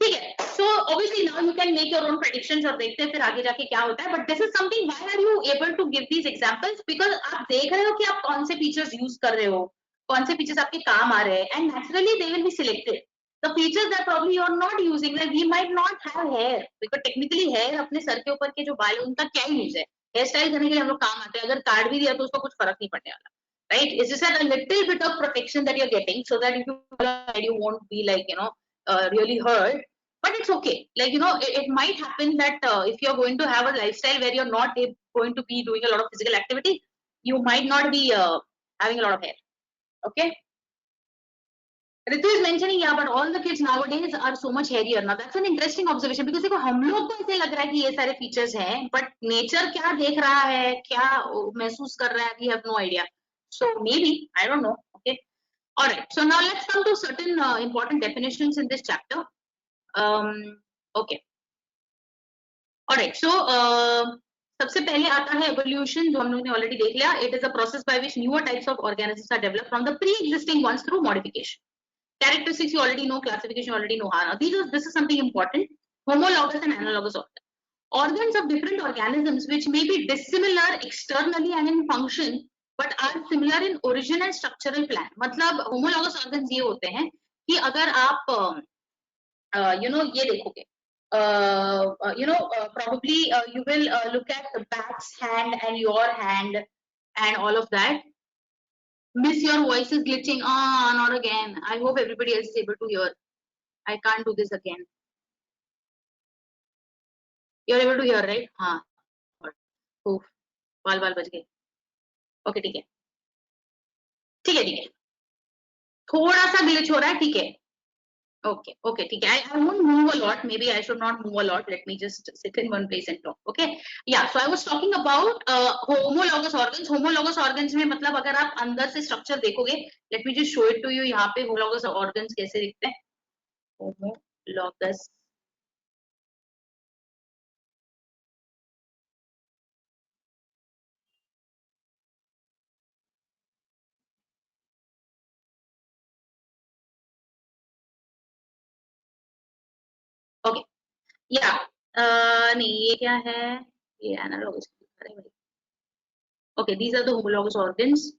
Okay, so obviously now you can make your own predictions और देखते हैं फिर आगे जाके क्या होता है. But this is something. Why are you able to give these examples? Because आप देख रहे हो कि आप कौन से features use कर रहे हो, कौन से features आपके काम आ रहे हैं, and naturally they will be selected. The features that probably you are not using, like we might not have hair because technically hair अपने सर के ऊपर के जो बाल है उनका क्या use है? हेयर स्टाइल करने के लिए हम लोग काम आते हैं. अगर काट भी दिया तो उसका कुछ फर्क नहीं पड़ने वाला, right? It's just like a little bit of protection that you're getting so that you won't be like really hurt. But it's okay. Like it might happen that if you're going to have a lifestyle where you're not going to be doing a lot of physical activity, you might not be having a lot of hair. Okay. Ritu is mentioning, yeah, but all the kids nowadays are so much hairier. Now that's an interesting observation because देखो हम लोग को ऐसे लग रहा है कि ये सारे features हैं, but nature क्या देख रहा है, क्या महसूस कर रहा है, we have no idea. So maybe, I don't know. Okay. All right. So now let's come to certain important definitions in this chapter. Okay. All right. So सबसे पहले आता है evolution जो हम लोगों ने already देख लिया. It is a process by which newer types of organisms are developed from the pre-existing ones through modification. Characteristics you already know, classification you already know. This is something important. Homologous and analogous order. organs of different organisms which may be dissimilar externally and in function but are similar in origin and structural plan. मतलब homologous organs ये होते हैं कि अगर आप ये देखोगे probably you will look at the bat's hand and your hand and all of that. Miss, your voice is glitching. Not again. I hope everybody else is able to hear. I can't do this again. You're able to hear, right? हाँ. Oof. बाल बच गए. Okay, ठीक है. थोड़ा सा glitch हो रहा है, ठीक है. Okay, ठीक है. I won't move a lot. Maybe I should not move a lot. Let me just sit in one place and talk. Okay. Yeah. So I was talking about homologous organs. Homologous organs में मतलब अगर आप अंदर से structure देखोगे, let me just show it to you. यहाँ पे homologous organs कैसे दिखते हैं? Homologous. Okay. Yeah. नहीं ये क्या है? ये analogous. Okay, these are the homologous organs.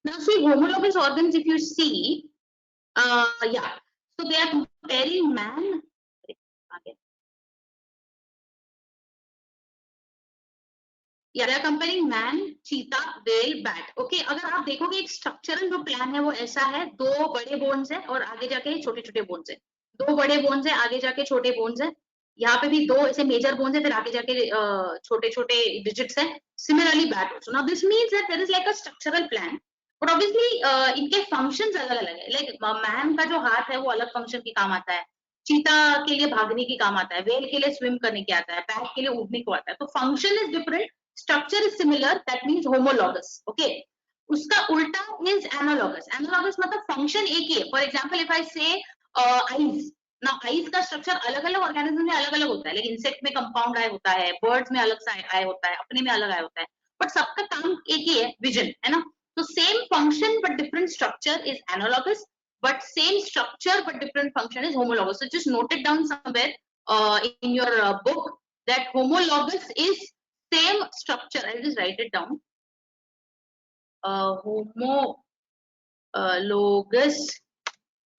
Now see homologous organs, if you see, yeah. So they are comparing man. Yeah, they are comparing man, cheetah, whale, bat. Okay, अगर आप देखोगे एक structural जो प्लान है वो ऐसा है, दो बड़े बोन्स है और आगे जाके छोटे छोटे बोन्स है, दो बड़े बोन्स है आगे जाके छोटे बोन्स है, यहाँ पे भी दो ऐसे मेजर बोन्स है फिर आगे जाके छोटे छोटे डिजिट्स है. Similarly bat also. Now this means that there is like a structural plan, but obviously इनके functions अलग अलग है. Like man का जो हाथ है वो अलग function के काम आता है, चीता के लिए भागने की काम आता है, whale के लिए swim करने के आता है, bat के लिए उड़ने को आता है. तो function is different, structure is similar, that means homologous. Okay. उसका उल्टा is analogous. Analogous मतलब function एक ही है. For example, if I say eyes, now eyes का structure अलग अलग organism में अलग अलग होता है. लेकिन insect में compound eye होता है, birds में अलग सा eye होता है, अपने में अलग eye होता है. But सबका काम एक ही है, vision, है ना? So same function but different structure is analogous, but same structure but different function is homologous. So just note it down somewhere in your book that homologous is same structure. I'll just write it down. Homologous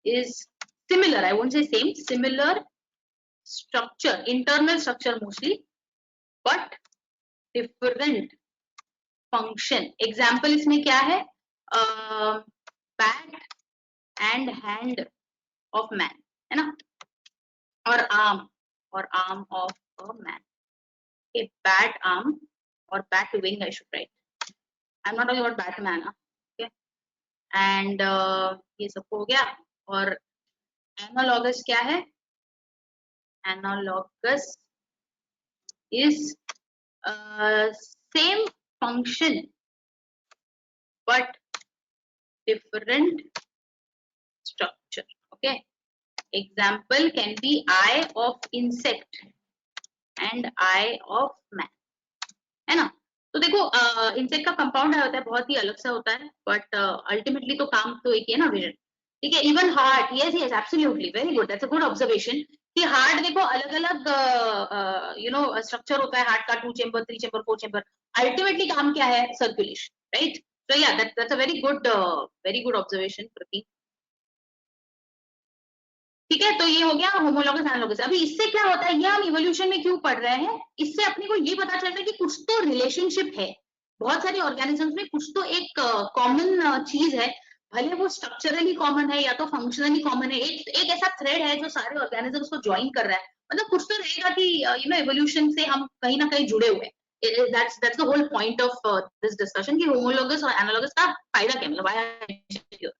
is similar. I won't say same. Similar structure, internal structure mostly, but different function. Example इसमें क्या है? Bat and hand of man, है ना? और arm of a man. Okay, bat arm or bat wing I should write. I'm not talking about Batman. Okay, and ये सब हो गया. और analogous क्या है? Analogous is same function but different structure. Okay, example can be eye of insect and eye of man, है ना? तो देखो इंसेक्ट का कंपाउंड होता है बहुत ही अलग सा होता है, बट अल्टीमेटली तो काम तो एक ही है ना, विजन. ठीक है. Even heart, yes absolutely very good, that's a good observation कि हार्ट देखो अलग अलग स्ट्रक्चर होता है हार्ट का, 2 चेंबर, 3 चेंबर, 4 चेंबर. अल्टीमेटली काम क्या है? Circulation, right? So yeah that's a very good observation Prateek. ठीक है, तो ये हो गया होमोलॉगस एनालॉगस. अभी इससे क्या होता है, ये हम इवोल्यूशन में क्यों पढ़ रहे हैं, इससे अपने को ये पता चलता है कि कुछ तो रिलेशनशिप है बहुत सारे ऑर्गेनिजम्स में, कुछ तो एक कॉमन चीज है, भले वो स्ट्रक्चरली कॉमन है या तो फंक्शनली कॉमन है. एक ऐसा थ्रेड है जो सारे ऑर्गेनिजम्स को ज्वाइन कर रहा है. मतलब कुछ तो रहेगा कि इवोल्यूशन से हम कहीं ना कहीं जुड़े हुए हैं. That's the whole point of this discussion कि होमोलॉगस और एनालॉगस का फायदा क्या, मतलब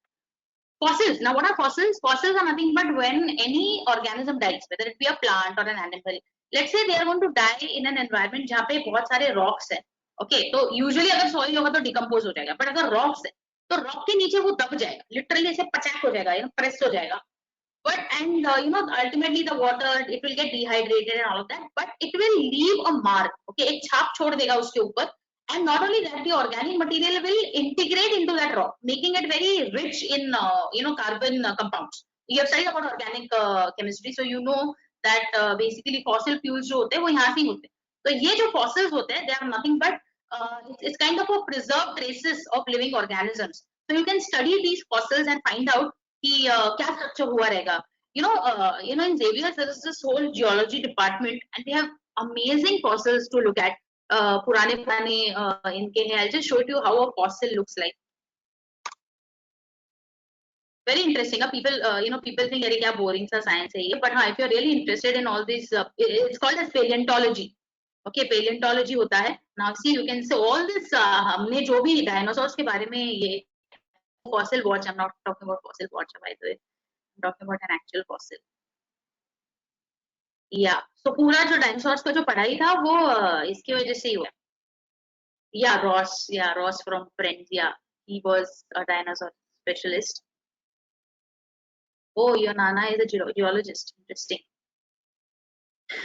fossils. Now what are fossils? Fossils are nothing but when any organism dies, whether it be a plant or an animal. Let's say they are going to die in an environment जहाँ पे बहुत सारे rocks हैं. Okay, तो usually अगर soil होगा तो decompose हो जाएगा, but अगर rocks है तो rock के नीचे वो दब जाएगा, literally ऐसे पचाक हो जाएगा, press हो जाएगा. But and ultimately the water it will get dehydrated and all of that, but it will leave a mark. Okay, एक छाप छोड़ देगा उसके ऊपर. And not only that, the organic material will integrate into that rock, making it very rich in carbon compounds. You have studied about organic chemistry, so you know that basically fossil fuels जो होते हैं वो यहाँ से ही होते हैं. तो ये जो fossils होते हैं, they are nothing but it's kind of a preserved traces of living organisms. So you can study these fossils and find out कि क्या structure हुआ रहेगा. You know in Xavier there is this whole geology department and they have amazing fossils to look at. पुराने इनके हैं. I'll just show you how a fossil looks like. Very interesting. People, people think अरे क्या boring सा science है ये, but हाँ, if you're really interested in all these, it's called as paleontology. Okay, paleontology होता है. Now see, you can say all this. हमने जो भी dinosaurs के बारे में ये fossil watch. I'm not talking about fossil watch by the way. I'm talking about an actual fossil. Yeah. So पूरा जो dinosaurs का जो पढ़ाई था वो इसकी वजह से ही हुआ. Yeah, Ross. Yeah, Ross from Friends. Yeah, he was a dinosaur specialist. Oh, your Nana is a geologist. Interesting.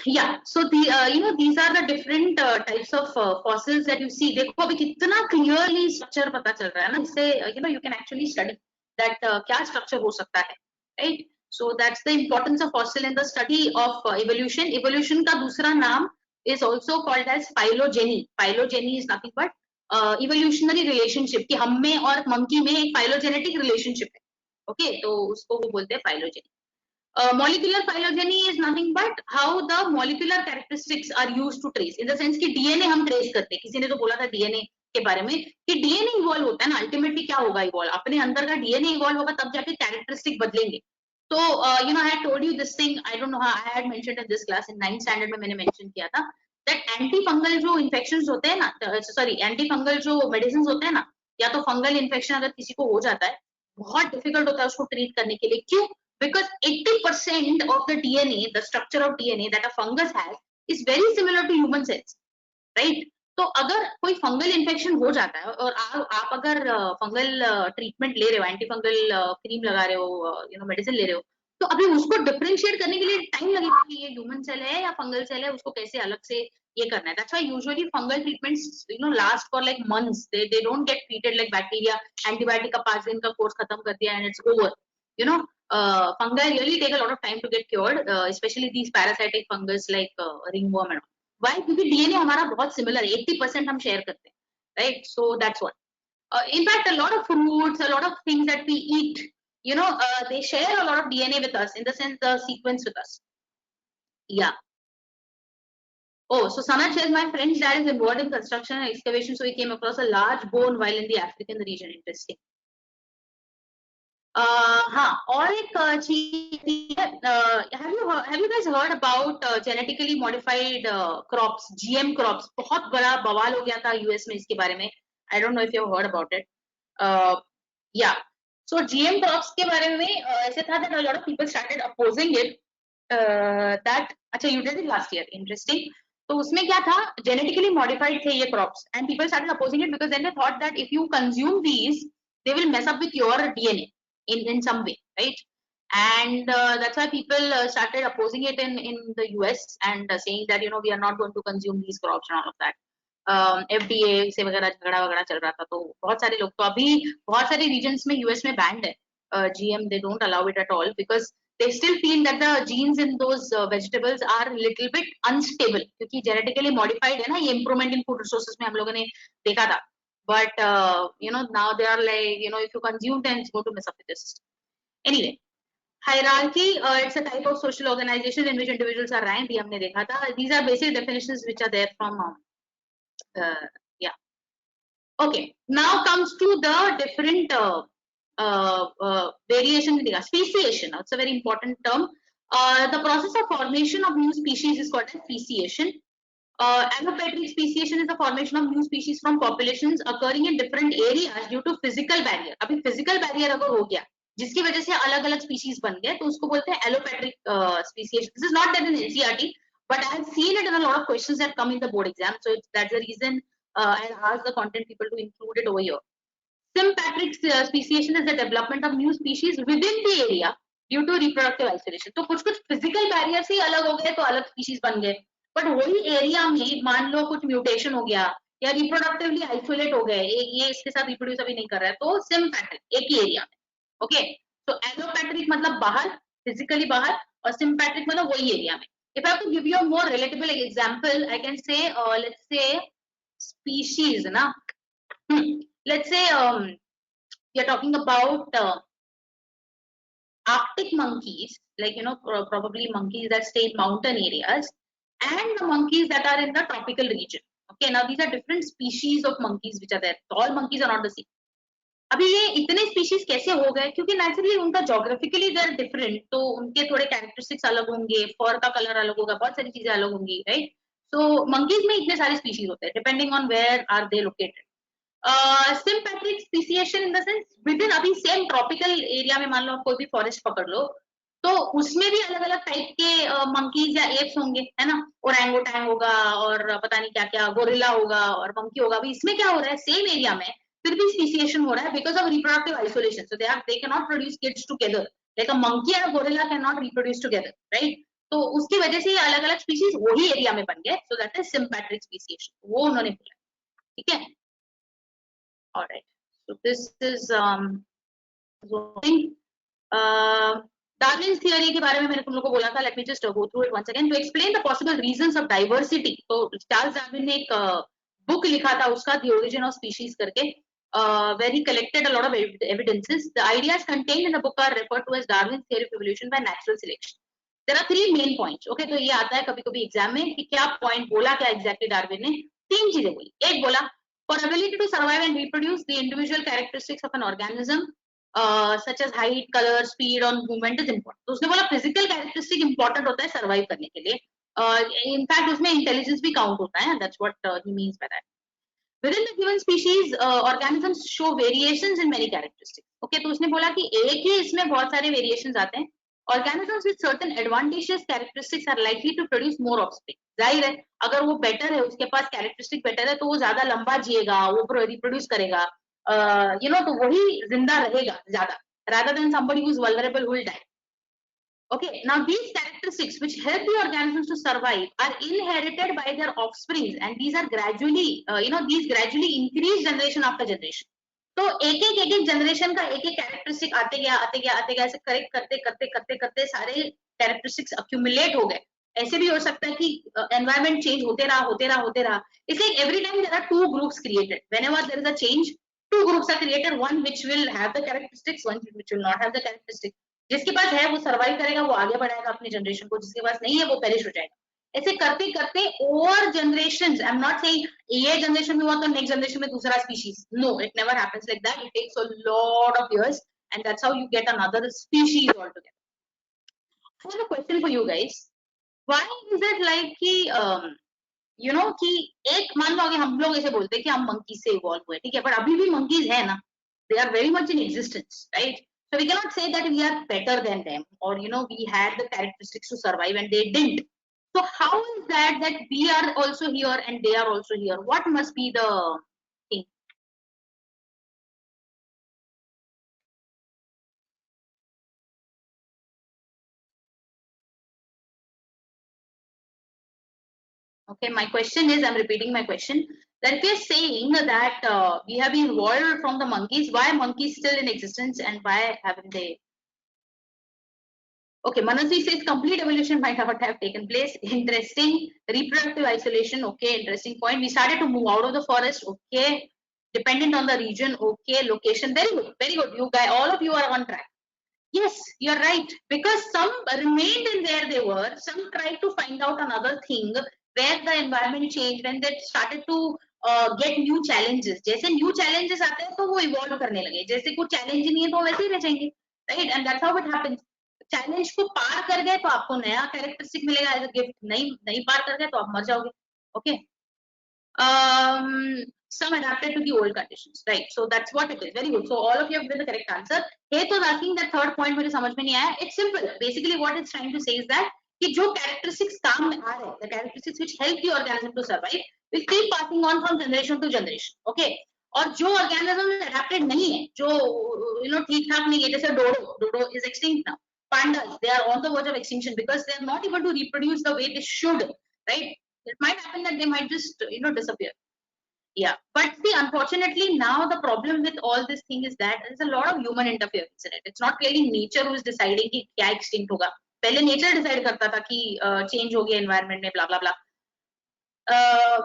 Yeah, so the these are the different types of fossils that you see. देखो अभी कितना clearly structure पता चल रहा है ना. इससे you can actually study that क्या structure हो सकता है, right? So that's the importance of fossil in the study of evolution. Evolution का दूसरा नाम is also called as phylogeny. Phylogeny is nothing but evolutionary relationship कि हम में और monkey में एक phylogenetic relationship है. Okay, तो उसको वो बोलते हैं phylogeny. Molecular phylogeny is nothing but how the molecular characteristics are used to trace. In the sense कि DNA हम trace करते हैं. किसी ने तो बोला था DNA के बारे में कि DNA evolve होता है ना. Ultimately क्या होगा evolve? अपने अंदर का DNA evolve होगा तब जाके characteristic बदलेंगे. तो I had told you this thing. I don't know how I had mentioned in this class in 9th standard में मैंने mention किया था that antifungal जो infections होते हैं ना, sorry antifungal जो medicines होते हैं ना, या तो fungal infection अगर किसी को हो जाता है बहुत difficult होता है उसको treat करने के लिए. क्यों? Because 80% of the DNA, the structure of DNA that a fungus has is very similar to human cells, right? तो अगर कोई फंगल इन्फेक्शन हो जाता है और आप अगर फंगल ट्रीटमेंट ले रहे हो, एंटी फंगल क्रीम लगा रहे हो, मेडिसिन ले रहे हो, तो अभी उसको डिफरेंशिएट करने के लिए टाइम लगेगा कि ये ह्यूमन सेल है या फंगल सेल है, उसको कैसे अलग से ये करना है. That's why usually fungal treatments last for like months. They don't get treated like bacteria. Antibiotic का 5 दिन का कोर्स खत्म कर दिया and it's over. Fungi really take a lot of time to get cured, especially these parasitic fungus like ringworm and all. Why? क्योंकि DNA हमारा बहुत similar है, 80% हम share करते हैं, right? So that's what. In fact, a lot of fruits, a lot of things that we eat, they share a lot of DNA with us in the sense the sequence with us. Yeah. Oh, so Sanat says my friend's dad is involved in construction and excavation, so he came across a large bone while in the African region. Interesting. हाँ, और एक चीज have you guys heard about genetically modified crops, GM crops? बहुत बड़ा बवाल हो गया था यूएस में इसके बारे में. I don't know if you have heard about it. Yeah, so GM crops के बारे में ऐसे था that a lot of people started opposing it. That अच्छा you did it last year. Interesting. तो उसमें क्या था, genetically modified थे ये crops and people started opposing it because then they thought that if you consume these they will mess up with your DNA in some way, right? And that's why people started opposing it in the US and saying that we are not going to consume these crops and all of that. FDA से वगैरह झगड़ा चल रहा था, तो बहुत सारे लोग, तो अभी बहुत सारे regions में US में banned है GM. They don't allow it at all because they still feel that the genes in those vegetables are little bit unstable क्योंकि genetically modified है ना, ये improvement in food resources में हम लोगों ने देखा था. But now they are like, if you consume them, it's going to mess up with the system. Anyway, hierarchy, it's a type of social organization in which individuals are ranked. ये हमने देखा था. These are basic definitions which are there from yeah. Okay, now comes to the different variation. Speciation. It's a very important term. The process of formation of new species is called as speciation. Allopatric speciation is the formation of new species from populations occurring in different areas due to physical barrier. अभी physical barrier अगर हो गया जिसकी वजह से अलग-अलग species बन गए तो उसको बोलते हैं allopatric speciation. This is not there in NCERT, but I have seen it in a lot of questions that come in the board exam. So that's the reason I asked the content people to include it over here. Sympatric speciation is the development of new species within the area due to reproductive isolation. तो कुछ physical barrier से अलग हो गए तो अलग species बन गए. बट वही एरिया में मान लो कुछ म्यूटेशन हो गया या रिप्रोडक्टिवली आइसोलेट हो गए, ये इसके साथ रिप्रोड्यूस अभी नहीं कर रहा है, तो सिम्पैट्रिक एक ही एरिया में. ओके, तो एलोपैट्रिक मतलब बाहर physically बाहर, और sympatric मतलब वही area में. If I have to give you a more relatable example, I can say let's say species ना. Let's say we are talking about Arctic monkeys, like probably monkeys that stay in mountain areas, and the monkeys that are in the tropical region. Okay, now these are different species of monkeys which are there. All monkeys are not the same. अभी ये इतने species कैसे हो गए, क्योंकि naturally उनका geographically they are different, तो उनके थोड़े कैरेक्टरिस्टिक्स अलग होंगे, फर का कलर अलग होगा, बहुत सारी चीजें अलग होंगी, राइट. सो मंकीज में इतने सारे स्पीशीज होते हैं depending on where are they located. Sympatric speciation in the sense within अभी सेम ट्रॉपिकल एरिया में, मान लो आप कोई भी फॉरेस्ट पकड़ लो, तो उसमें भी अलग अलग टाइप के मंकीज या एप्स होंगे, है ना. ओरंगुटैन होगा और पता नहीं क्या क्या, गोरिल्ला होगा और मंकी होगा. अभी इसमें क्या हो रहा है, सेम एरिया में फिर भी स्पीसिएशन हो रहा है because of reproductive isolation. So they can not produce kids together, like a monkey and gorilla can not reproduce together, right. तो उसकी वजह से ये अलग अलग स्पीशीज वही एरिया में बन गए. So that is sympatric speciation, वो उन्होंने बोला. ठीक है. Alright, so this is Darwin's theory के बारे में मैंने तुम लोगों को बोला था. Let me just go through it once again to explain the possible reasons of diversity. तो Charles Darwin ने एक book लिखा था उसका, The Origin of Species करके, where he collected a lot of evidences. The ideas contained in the book are referred to as Darwin's theory of evolution by natural selection. There are 3 main points. Okay, तो ये आता है कभी-कभी exam में कि क्या point बोला, क्या एग्जैक्टली डार्विन ने. 3 चीजें बोली. एक बोला, for ability to survive and reproduce, the individual characteristics of an organism, such as height, color, speed और movement is important. तो उसने बोला physical characteristic important होता है survive करने के लिए. In fact उसमें intelligence भी count होता है. That's what he means by that. Within the given species, organisms show variations in many characteristics. Okay, तो उसने बोला कि एक ही इसमें बहुत सारे variations आते हैं. Organisms with certain advantageous characteristics are likely to produce more offspring. जाहिर है, अगर वो बेटर है, उसके पास कैरेक्टरिस्टिक बेटर है, तो वो ज्यादा लंबा जिएगा, वो रिप्रोड्यूस करेगा, तो वही जिंदा रहेगा ज्यादा, rather than somebody who is vulnerable who will die. Okay, now these characteristics which help the organisms to survive are inherited by their offsprings, and these are gradually, these gradually increase generation after generation. तो एक generation का एक characteristic आते गया ऐसे correct करते सारे characteristics accumulate हो गए. ऐसे भी हो सकता है कि एनवायरमेंट चेंज होते रहा. इसलिए every time there are 2 groups created. Whenever there is a change, 2 groups are created, one which will have the characteristics, one which will not have the characteristics. जिसके पास है वो सर्वाइव करेगा, वो आगे बढ़ाएगा अपनी जनरेशन को, जिसके पास नहीं है वो पेरिश हो जाएगा. ऐसे करते over generations, I am not saying ये जनरेशन में हुआ तो नेक्स्ट जनरेशन में दूसरा species, no, it never happens like that. It takes a lot of years and that's how you get another species all together. I have a question for you guys. Why is it like कि कि एक, मान लो अगर हम लोग ऐसे बोलते हैं कि हम मंकीज से इवॉल्व हुए, ठीक है, पर अभी भी मंकीज है ना, they are very much in existence, right? So we cannot say that we are better than them, or we had the characteristics to survive and they didn't. So how is that we are also here and they are also here? What must be the thing? Okay, my question is, I'm repeating my question, that if you're saying that we have been evolved from the monkeys, why monkeys still in existence and why haven't they? Okay, Manasvi says complete evolution might not have taken place. Interesting. Reproductive isolation. Okay, interesting point. We started to move out of the forest. Okay. Dependent on the region. Okay. Location. Very good. Very good. You guys, all of you are on track. Yes, you're right. Because some remained in where they were. Some tried to find out another thing where the environment changed and they started to get new challenges. जैसे new challenges आते हैं तो वो evolve करने लगे. जैसे कुछ challenge नहीं है तो वैसे ही रह जाएंगे. Right? And that's how it happens. Challenge को पार कर गए तो आपको नया कैरेक्टरिस्टिक मिलेगा एज अ गिफ्ट, नहीं पार कर गए तो आप मर जाओगे. Okay, some adapted to the old conditions, right? So that's what it is. Very good. So all of you have given the correct answer. Hetu was asking that third point मुझे समझ में नहीं आया. It's simple. Basically what it's trying to say is that कि जो characteristics काम में आ रहे हैं, the characteristics which help the organism to survive will keep passing on from generation to generation. Okay. और जो organism adapted नहीं है, जो ठीक ठाक नहीं है, जैसे डोडो is extinct now. Pandas, they are on the verge of extinction because they are not able to reproduce the way they should, right? It might happen that they might just disappear. Yeah, but see, unfortunately, now the problem with all this thing is that there's a lot of human interference in it. It's not really nature who is deciding कि क्या extinct होगा. पहले nature decide करता था कि change हो गया environment में, blah blah blah.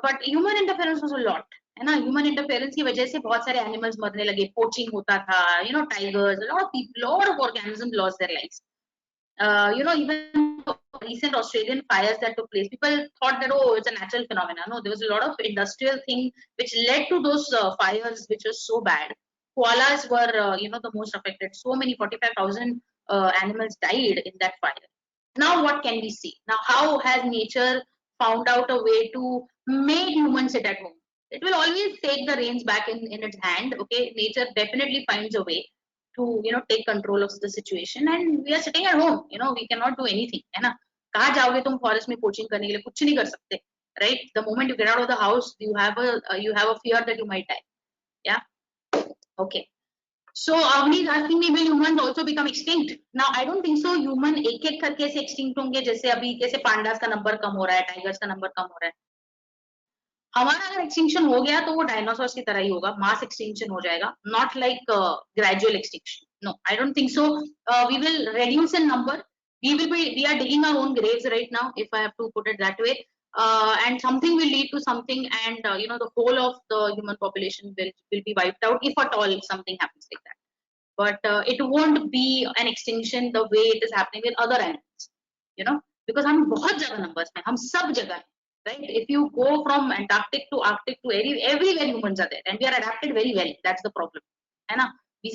But human interference was a lot. है ना, human interference की वजह से बहुत सारे animals मरने लगे, poaching होता था, you know, tigers, a lot of people, lot of organisms lost their lives. You know, even recent Australian fires that took place, people thought that, oh, it's a natural phenomenon. No, there was a lot of industrial thing which led to those fires, which was so bad. Koalas were, you know, the most affected. So many 45,000 animals died in that fire. Now, what can we see? Now, how has nature found out a way to make humans sit at home? It will always take the reins back in its hand. Okay, nature definitely finds a way to, you know, take control of the situation, and we are sitting at home. You know, we cannot do anything. है ना, कहाँ जाओगे तुम forest में poaching करने के लिए? कुछ नहीं कर सकते, right? The moment you get out of the house, you have a fear that you might die. Yeah. Okay. So Avni is asking me, will humans also become extinct? Now I don't think so. Human एक एक करके से extinct होंगे, जैसे अभी कैसे pandas का number कम हो रहा है, tigers का नंबर कम हो रहा है. हमारा अगर एक्सटिंक्शन हो गया तो वो डायनासोर्स की तरह ही होगा, मास एक्सटिंक्शन हो जाएगा, not like gradual extinction. No, I don't think so. We will reduce in number. We are digging our own graves right now, if I have to put it that way. And something will lead to something, and you know, the whole of the human population will be wiped out, if at all something happens like that. But it won't be an extinction the way it is happening with other animals, you know, because हम बहुत ज्यादा numbers में, हम सब जगह हैं. Right? If you go from Antarctic to Arctic to everywhere humans are there, and we are adapted very well. That's the problem, है ना?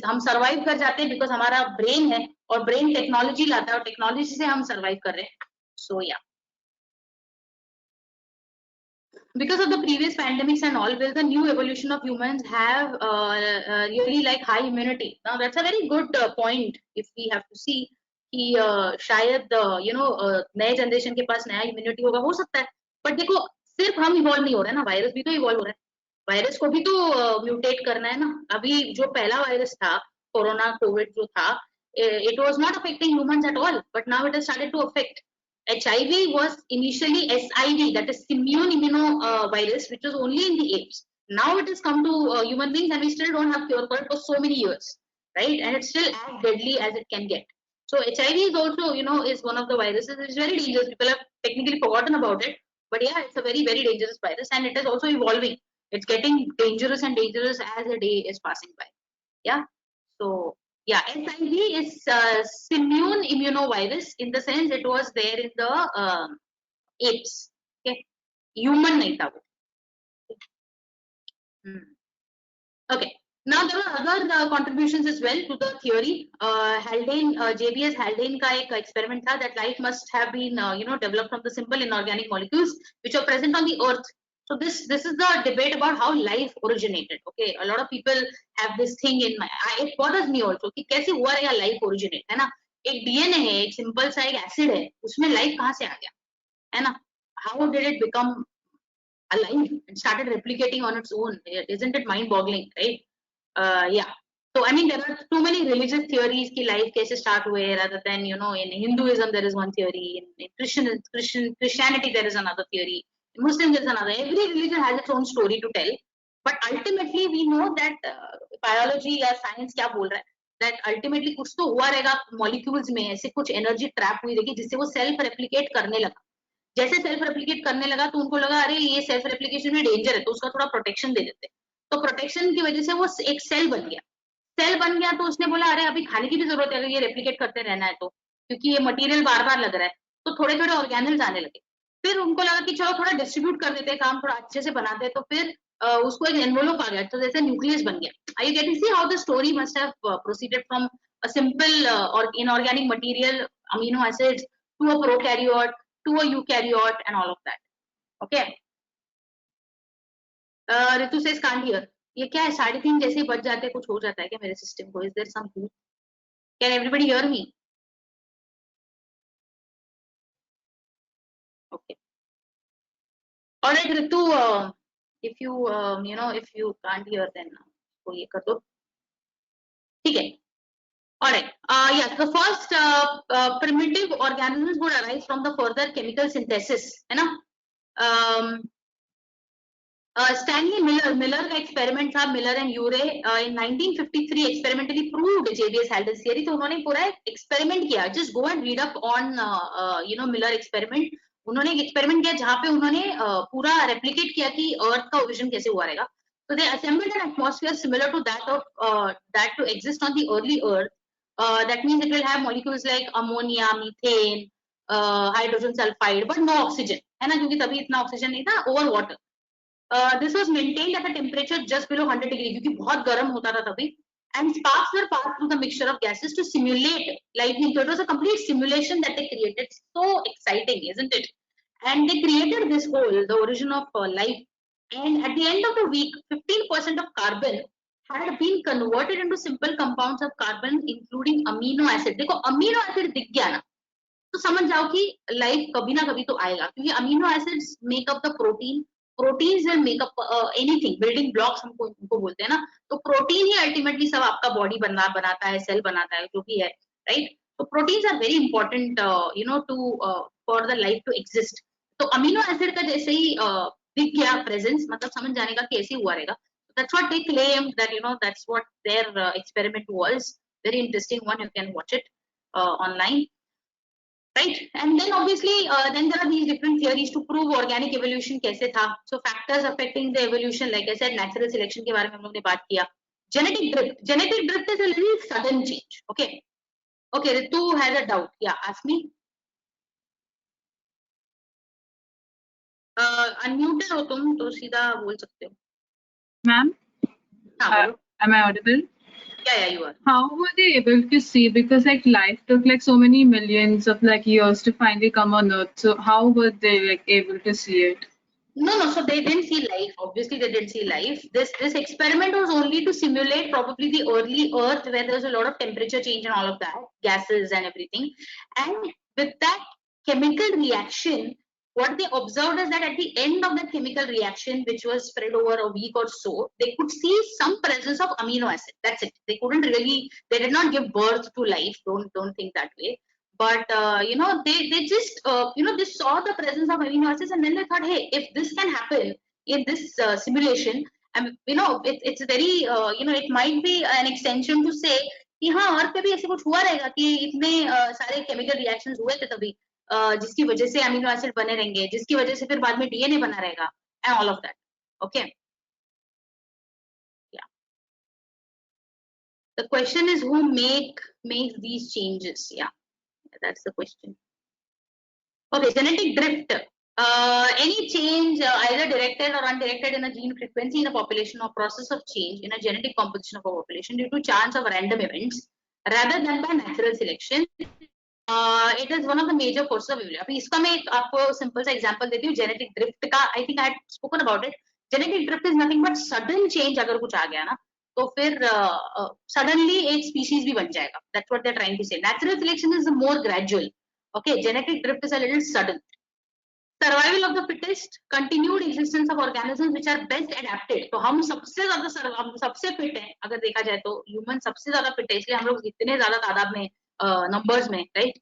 हम survive कर जाते हैं because हमारा brain है, और brain technology लाता है, और technology से हम survive कर रहे हैं. So yeah. Because of the previous pandemics and all, will the new evolution of humans have really like high immunity? Now that's a very good point. If we have to see कि शायद you know, नए generation के पास नया immunity होगा, हो सकता है. But देखो, सिर्फ हम इवॉल्व नहीं हो रहे ना, वायरस भी तो इवॉल्व हो रहा है. वायरस को भी तो म्यूटेट करना है ना. अभी जो पहला वायरस था, कोरोना कोविड जो था, it was not affecting humans at all, but now it has started to affect. HIV was initially SIV, that is simian immunovirus, which was only in the apes. Now it has come to human beings, and we still don't have cure for it for so many years, right? And it's still as deadly as it can get. So HIV is also, you know, is one of the viruses. It's very dangerous. People have technically forgotten about it, but yeah, it's a very, very dangerous virus, and it is also evolving. It's getting dangerous and dangerous as the day is passing by. Yeah. So yeah, SIV is simian immunovirus, in the sense it was there in the apes. Okay, human nahi tha wo. Okay. Now there are other contributions as well to the theory. Haldane, JBS Haldane का एक experiment था that life must have been you know, developed from the simple inorganic molecules which are present on the earth. So this is the debate about how life originated. Okay, a lot of people have this thing in mind. It bothers me also कि कैसे हुआ या life originate, है ना? एक DNA है, एक simple सा एक acid है, उसमें life कहाँ से आ गया, है ना? How did it become alive and started replicating on its own? Isn't it mind-boggling, right? Yeah. So I mean, there are too many religious theories ki life kaise start hue, rather than, you know, in Hinduism there is one theory, in Christianity there is another theory, in Muslim there is another. Every religion has its own story to tell, but ultimately we know that biology या science क्या बोल रहा है, that ultimately कुछ तो हुआ रहेगा molecules में, ऐसे कुछ energy trap हुई रहेगी जिससे वो self replicate करने लगा. जैसे सेल्फ रेप्लिकेट करने लगा तो उनको लगा, अरे ये सेल्फ रेप्लिकेशन में डेंजर है, तो उसका थोड़ा प्रोटेक्शन दे देते. तो प्रोटेक्शन की वजह से वो एक सेल बन गया. सेल बन गया तो उसने बोला, अरे अभी खाने की भी जरूरत है अगर ये रेप्लिकेट करते रहना है तो, क्योंकि ये मटेरियल बार बार लग रहा है. तो थोड़े थोड़े ऑर्गेनल्स आने लगे. फिर उनको लगा कि चलो थोड़ा डिस्ट्रीब्यूट कर देते हैं, काम थोड़ा अच्छे से बनाते हैं. तो फिर उसको एक एनवेलोप आ गया, तो जैसे न्यूक्लियस बन गया. Are you getting see how the story must have proceeded from a simple or inorganic material, amino acids, to a prokaryote, to a eukaryote, and all of that. Okay. Ritu says can't hear. ये क्या है, 3:30 जैसे बज जाते हैं, कुछ हो जाता है क्या मेरे सिस्टम को? Is there some glitch? Can everybody hear me? Okay. All right, Ritu. If you you know, if you can't hear, then तो ये कर दो. ठीक है. All right. Yes, the first primitive organisms would arise from the further chemical synthesis, है ना? Stanley Miller का experiment था, Miller and Urey in 1953 experimentally proved JBS Halden's theory. तो उन्होंने पूरा experiment किया. Just go and read up on Miller experiment. उन्होंने एक experiment किया जहाँ पे उन्होंने पूरा replicate किया कि Earth का origin कैसे हुआ रहेगा. So they assembled an atmosphere similar to that of that to exist on the early Earth. That means it will have molecules like ammonia, methane, hydrogen sulfide, but no oxygen. है ना, क्योंकि तभी इतना oxygen नहीं था, over water. This was maintained at a temperature just below 100 degree क्योंकि बहुत गर्म होता था तभी, and sparks were passed through the mixture of gases to simulate lightning. So it was a complete simulation that they created. So exciting, isn't it? And they created this hole, the origin of life. And at the end of the week, 15% of carbon had been converted into simple compounds of carbon, including amino acid. देखो amino acid दिख गया ना, तो समझ जाओ कि life कभी ना कभी तो आएगा, क्योंकि amino acids make up the protein, proteins will make up anything, building blocks हमको उनको बोलते हैं ना, तो प्रोटीन ही अल्टीमेटली सब आपका बॉडी बनाता है, सेल बनाता है, जो भी है, राइट. तो proteins are very important to for the life to exist. तो अमीनो एसिड का जैसे ही दिख गया प्रेजेंस, मतलब समझ जाने का कैसे हुआ रहेगा. That's what they claim, that that's what their experiment was. Very interesting one, you can watch it online. Right, and then obviously then there are these different theories to prove organic evolution कैसे था. So factors affecting the evolution, like I said, natural selection के बारे में हम लोग ने बात किया. Genetic drift is a little sudden change. Okay, Ritu has a doubt. Yeah, ask me. Unmuted हो तुम, तो सीधा बोल सकते हो. Ma'am, हाँ बोलो. am I audible? Yeah, you are. How were they able to see? Because like life took like so many millions of like years to finally come on Earth. So how were they like able to see it? No, so they didn't see life. Obviously, they didn't see life. This experiment was only to simulate probably the early Earth, where there was a lot of temperature change and all of that, gases and everything. And with that chemical reaction, what they observed is that at the end of that chemical reaction, which was spread over a week or so, they could see some presence of amino acid. That's it. They couldn't really, they did not give birth to life. Don't think that way. But they just they saw the presence of amino acids, and then they thought, hey, if this can happen in this simulation, and it's very it might be an extension to say कि हाँ अर्थ पे भी ऐसे कुछ हुआ रहेगा कि इतने सारे केमिकल रिएक्शंस हुए थे तभी, जिसकी वजह से अमीनो एसिड बने रहेंगे, जिसकी वजह से फिर बाद में डीएनए बना रहेगा, and all of that. Okay, yeah. The question is who makes these changes. Yeah, that's the question. Okay, genetic drift. Any change, either directed or undirected, in a gene frequency in a population, or process of change in a genetic composition of a population due to chance of random events rather than by natural selection. It is one of the major forces of evolution. अभी इसका मैं आपको simple सा example देती हूँ. Genetic drift का, I think I had spoken about it. Genetic drift is nothing but sudden change. अगर कुछ आ गया ना, तो फिर suddenly एक species भी बन जाएगा. That's what they're trying to say. Natural selection is more gradual. Okay, genetic drift is a little sudden. Survival of the fittest, continued existence of organisms which are best adapted. तो हम सबसे ज्यादा हम सबसे fit हैं अगर देखा जाए तो, ह्यूमन सबसे ज्यादा फिट है, इसलिए हम लोग इतने ज्यादा तादाद में numbers में, right?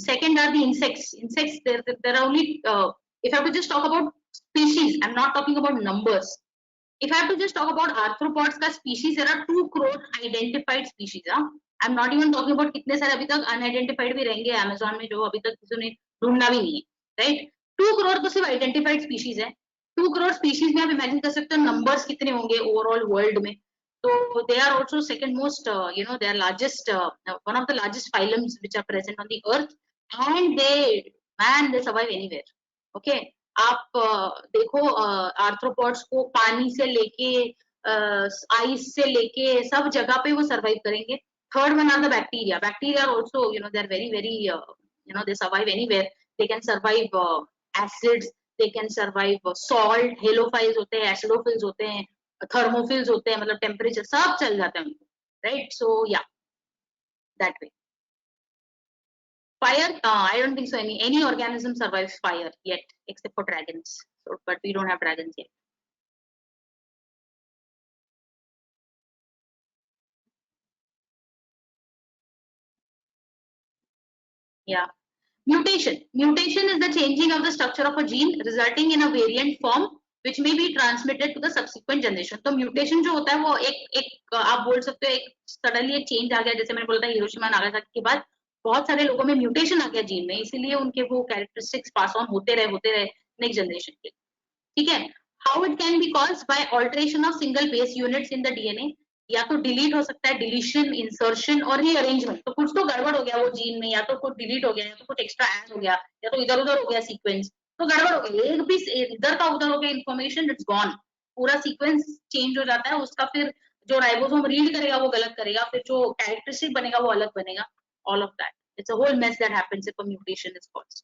Second are the insects. There are only if I have to just talk about species, I'm not talking about numbers. If I have to just talk about arthropods का species, there are 2 crore identified species. I'm not even talking about कितने सारे अभी तक unidentified भी रहेंगे Amazon में, जो अभी तक किसी ने ढूंढना भी नहीं है, right? 2 crore तो सिर्फ identified species है. 2 crore species में आप imagine कर सकते हो numbers कितने होंगे overall world में. So they are also second most, they are largest, one of the largest phylums which are present on the earth, and they survive anywhere. Okay, आप देखो आर्थ्रोपॉड्स को पानी से लेके आइस से लेके सब जगह पे वो सर्वाइव करेंगे. Third one are the bacteria. Bacteria are also, they are very they survive anywhere. They can survive acids, they can survive salt. Halophiles होते हैं, एसिडोफिल्स होते हैं, थर्मोफिल्स होते हैं, मतलब टेम्परेचर सब चल जाता है उनको, राइट? सो या that way. Fire, I don't think so any organism survives fire yet except for dragons. So, but we don't have dragons yet. Yeah. Mutation is the changing of the structure of a gene resulting in a variant form which may be transmitted to the subsequent generation. तो mutation जो होता है वो एक आप बोल सकते हो एक सडनली एक चेंज आ गया, जैसे मैंने बोला था हिरोशिमा नागासाकी के बाद बहुत सारे लोगों में म्यूटेशन आ गया जीन में, इसीलिए उनके वो कैरेक्टरिस्टिक्स पास ऑन होते रहे नेक्स्ट जनरेशन के, ठीक है। How it can B caused by alteration of single base units in the DNA, या तो डिलीट हो सकता है, डिलीशन, इंसर्शन और रीअरेंजमेंट, तो कुछ तो गड़बड़ हो गया वो जीन में, या तो कुछ डिलीट हो गया, या तो कुछ एक्स्ट्रा ऐड हो गया, या तो इधर उधर हो गया सीक्वेंस, तो गड़बड़ हो गई, एक भी इधर का उधर हो गया इन्फॉर्मेशन, इट्स गॉन, पूरा सीक्वेंस चेंज हो जाता है, उसका फिर जो राइबोसोम रीड करेगा वो गलत करेगा, फिर जो कैरेक्टरिस्टिक बनेगा वो अलग बनेगा, all of that. It's a whole mess that happens if a mutation is caused.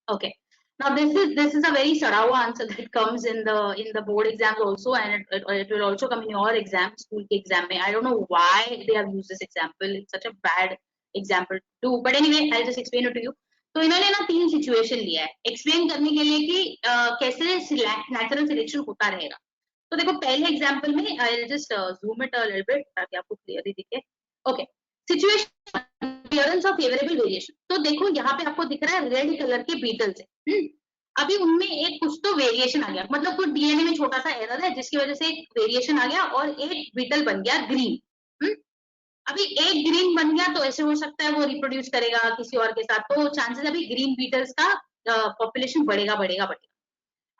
Okay. Now this is a very Sarawa answer that comes in the board exams also, and it will also come in your exam, school exam. I don't know why they have used this example. It's such a bad example too. But anyway, I'll just explain it to you. तो इन्होंने ना 3 situation लिया है explain करने के लिए कि कैसे नेचुरल सिलेक्शन होता रहेगा। तो देखो पहले एग्जांपल में I just zoom it a little bit ताकि आपको क्लियरली दिखे। Okay, situation appearance of favourable variation, तो देखो यहाँ पे आपको दिख रहा है रेड कलर के बीटल्स है, अभी उनमें एक कुछ तो वेरिएशन आ गया, मतलब कुछ डीएनए में छोटा सा एरर है जिसकी वजह से एक वेरिएशन आ गया और एक बीटल बन गया ग्रीन। अभी एक ग्रीन बन गया तो ऐसे हो सकता है वो रिप्रोड्यूस करेगा किसी और के साथ, तो चांसेस अभी ग्रीन बीटल्स का पॉपुलेशन बढ़ेगा।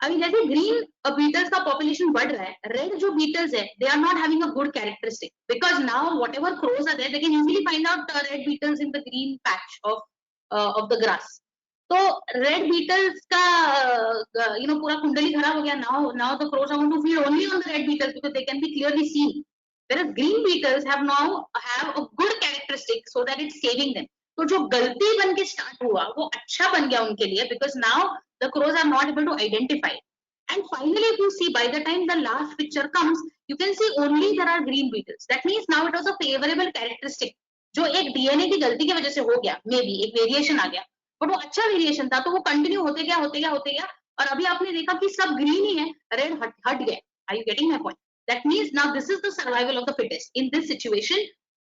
अभी जैसे ग्रीन बीटल्स का पॉपुलेशन बढ़ रहा है, रेड जो बीटल्स है they are not having a good characteristic, because now whatever crows are there they can easily find out red beetles in the green patch of the grass. तो red beetles का पूरा कुंडली खराब हो गया। Now the crows are going to feed only on the red beetles because they can be clearly seen, whereas green beetles have a good characteristic so that it's saving them. तो जो गलती बन के स्टार्ट हुआ वो अच्छा बन गया उनके लिए, because now the crows are not able to identify. And finally, if you see, by the time the last picture comes, you can see only there are green beetles. That means now it was a favorable characteristic. जो एक DNA की गलती की वजह से हो गया, may be एक वेरिएशन आ गया, बट वो अच्छा वेरिएशन था, तो वो कंटिन्यू होते गया, और अभी आपने देखा कि सब ग्रीन ही है, रेड हट गए। Are you getting my point? That means now this is the survival of the fittest. In this situation,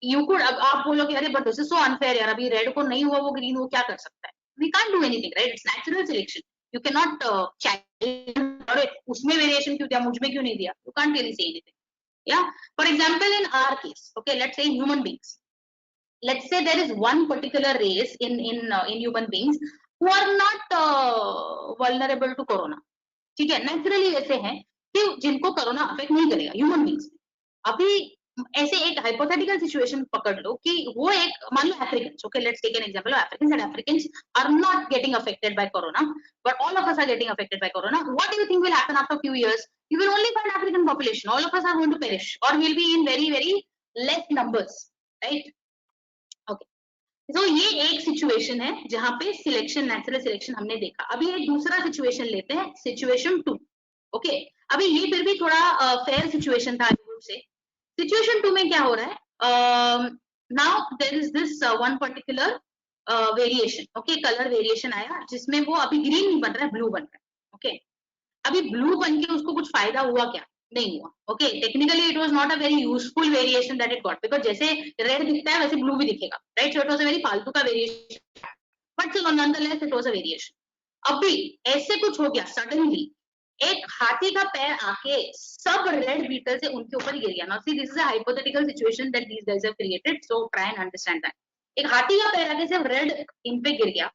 you could, अब आप बोलोगे अरे but this is so unfair यार, अभी रेड को नहीं हुआ वो ग्रीन वो क्या कर सकता है? We can't do anything, right? It's natural selection. You cannot challenge अरे उसमें वेरिएशन क्यों दिया, मुझमें क्यों नहीं दिया? You can't really say anything. Yeah. For example, in our case, okay, let's say human beings. Let's say there is one particular race in human beings who are not vulnerable to corona. ठीक है, naturally ऐसे हैं कि जिनको corona affect नहीं करेगा human beings में। अभी ऐसे एक हाइपोथेटिकल सिचुएशन पकड़ लो कि वो एक, मान लो Africans, okay let's take an example of Africans, and Africans are not getting affected by corona, but all of us are getting affected by corona. What do you think will happen after few years? You will only find African population, all of us are going to perish और will be in very very less numbers, right? Okay, तो ये एक situation है जहां पे selection, natural selection हमने देखा। अभी एक दूसरा सिचुएशन लेते हैं, सिचुएशन 2। ओके, अभी ये फिर भी थोड़ा फेयर सिचुएशन था से। सिचुएशन 2 में क्या हो रहा है? Now there is this one particular variation, okay, colour variation आया जिसमें वो अभी ग्रीन नहीं बन रहा है, ब्लू बन रहा है। ओके, अभी ब्लू बन के उसको कुछ फायदा हुआ क्या? नहीं हुआ। Okay, technically it was not a very useful variation that it got, because जैसे रेड दिखता है वैसे ब्लू भी दिखेगा, right? So it was a very फालतू का variation, but nonetheless it was a variation. अभी ऐसे कुछ हो गया सडनली, एक हाथी का पैर आके सब रेड बीटल से उनके ऊपर गिर गया। Now see this is a hypothetical situation that these guys have created, so try and understand that. एक हाथी का पैर आके सिर्फ रेड इन पे गिर गया,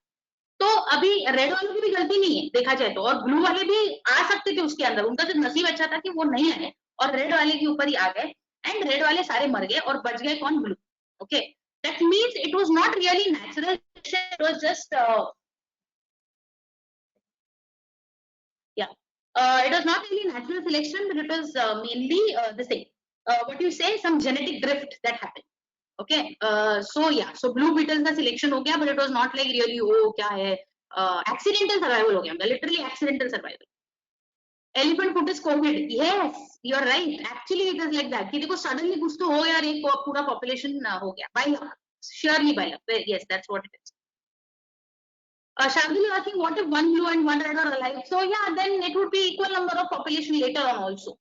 तो अभी रेड वालों की भी गलती नहीं है देखा जाए तो, और ब्लू वाले भी आ सकते थे उसके अंदर, उनका तो नसीब अच्छा था कि वो नहीं आए और रेड वाले के ऊपर ही आ गए, एंड रेड वाले सारे मर गए और बच गए कौन? Blue. Okay, that means it was not really natural, it was just it was not really natural selection, but it was mainly the same, what you say, some genetic drift that happened. Okay, so yeah, so blue beetles का selection हो गया, but it was not like really oh क्या है, accidental survival हो गया, literally accidental survival. Elephant foot is COVID. Yes, you're right. Actually, it is like that. कि देखो suddenly कुछ तो हो यार, एक पूरा population हो गया by luck, surely by luck. Yes, that's what it is. Shardul is asking, what if one blue and one red are alive? So yeah, then it would be equal number of population later on also.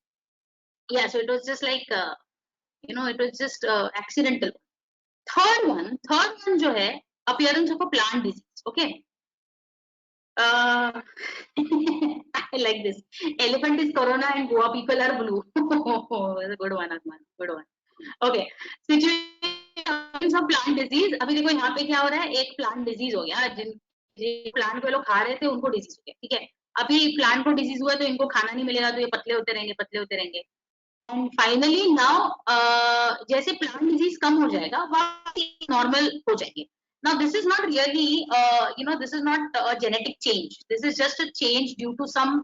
Yeah, so it was just like it was just accidental. Third one जो है appearance of a plant disease. Okay. I like this. Elephant is corona and Goa people are blue. Good one, Atman. Good one. Okay. Situations of plant disease. अभी देखो यहाँ पे क्या हो रहा है, एक plant disease हो गया, जिन प्लांट को लोग खा रहे थे उनको डिजीज हो गया, ठीक है. अभी प्लांट को डिजीज हुआ तो इनको खाना नहीं मिलेगा, तो ये पतले होते रहेंगे, पतले होते रहेंगे. एंड फाइनली नाउ जैसे प्लांट डिजीज कम हो जाएगा, वापस नॉर्मल हो जाएंगे. Now this is not really, this is not a genetic change. This is just a change due to some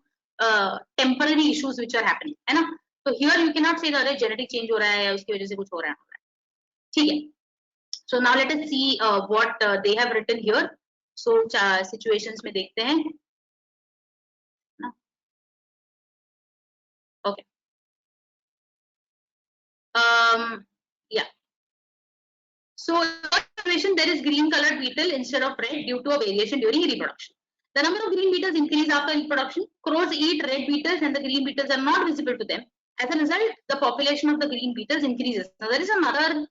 temporary issues which are happening, है ना. So here you cannot say that genetic change हो रहा है, उसकी वजह से कुछ हो रहा है, ठीक है. So now let us see what they have written here. So situations में देखते हैं. Okay. Yeah. So there is green colored beetle instead of red due to a variation during reproduction. The number of green beetles increase after reproduction. Crows eat red beetles and the green beetles are not visible to them. As a result, the population of the green beetles increases. Now there is another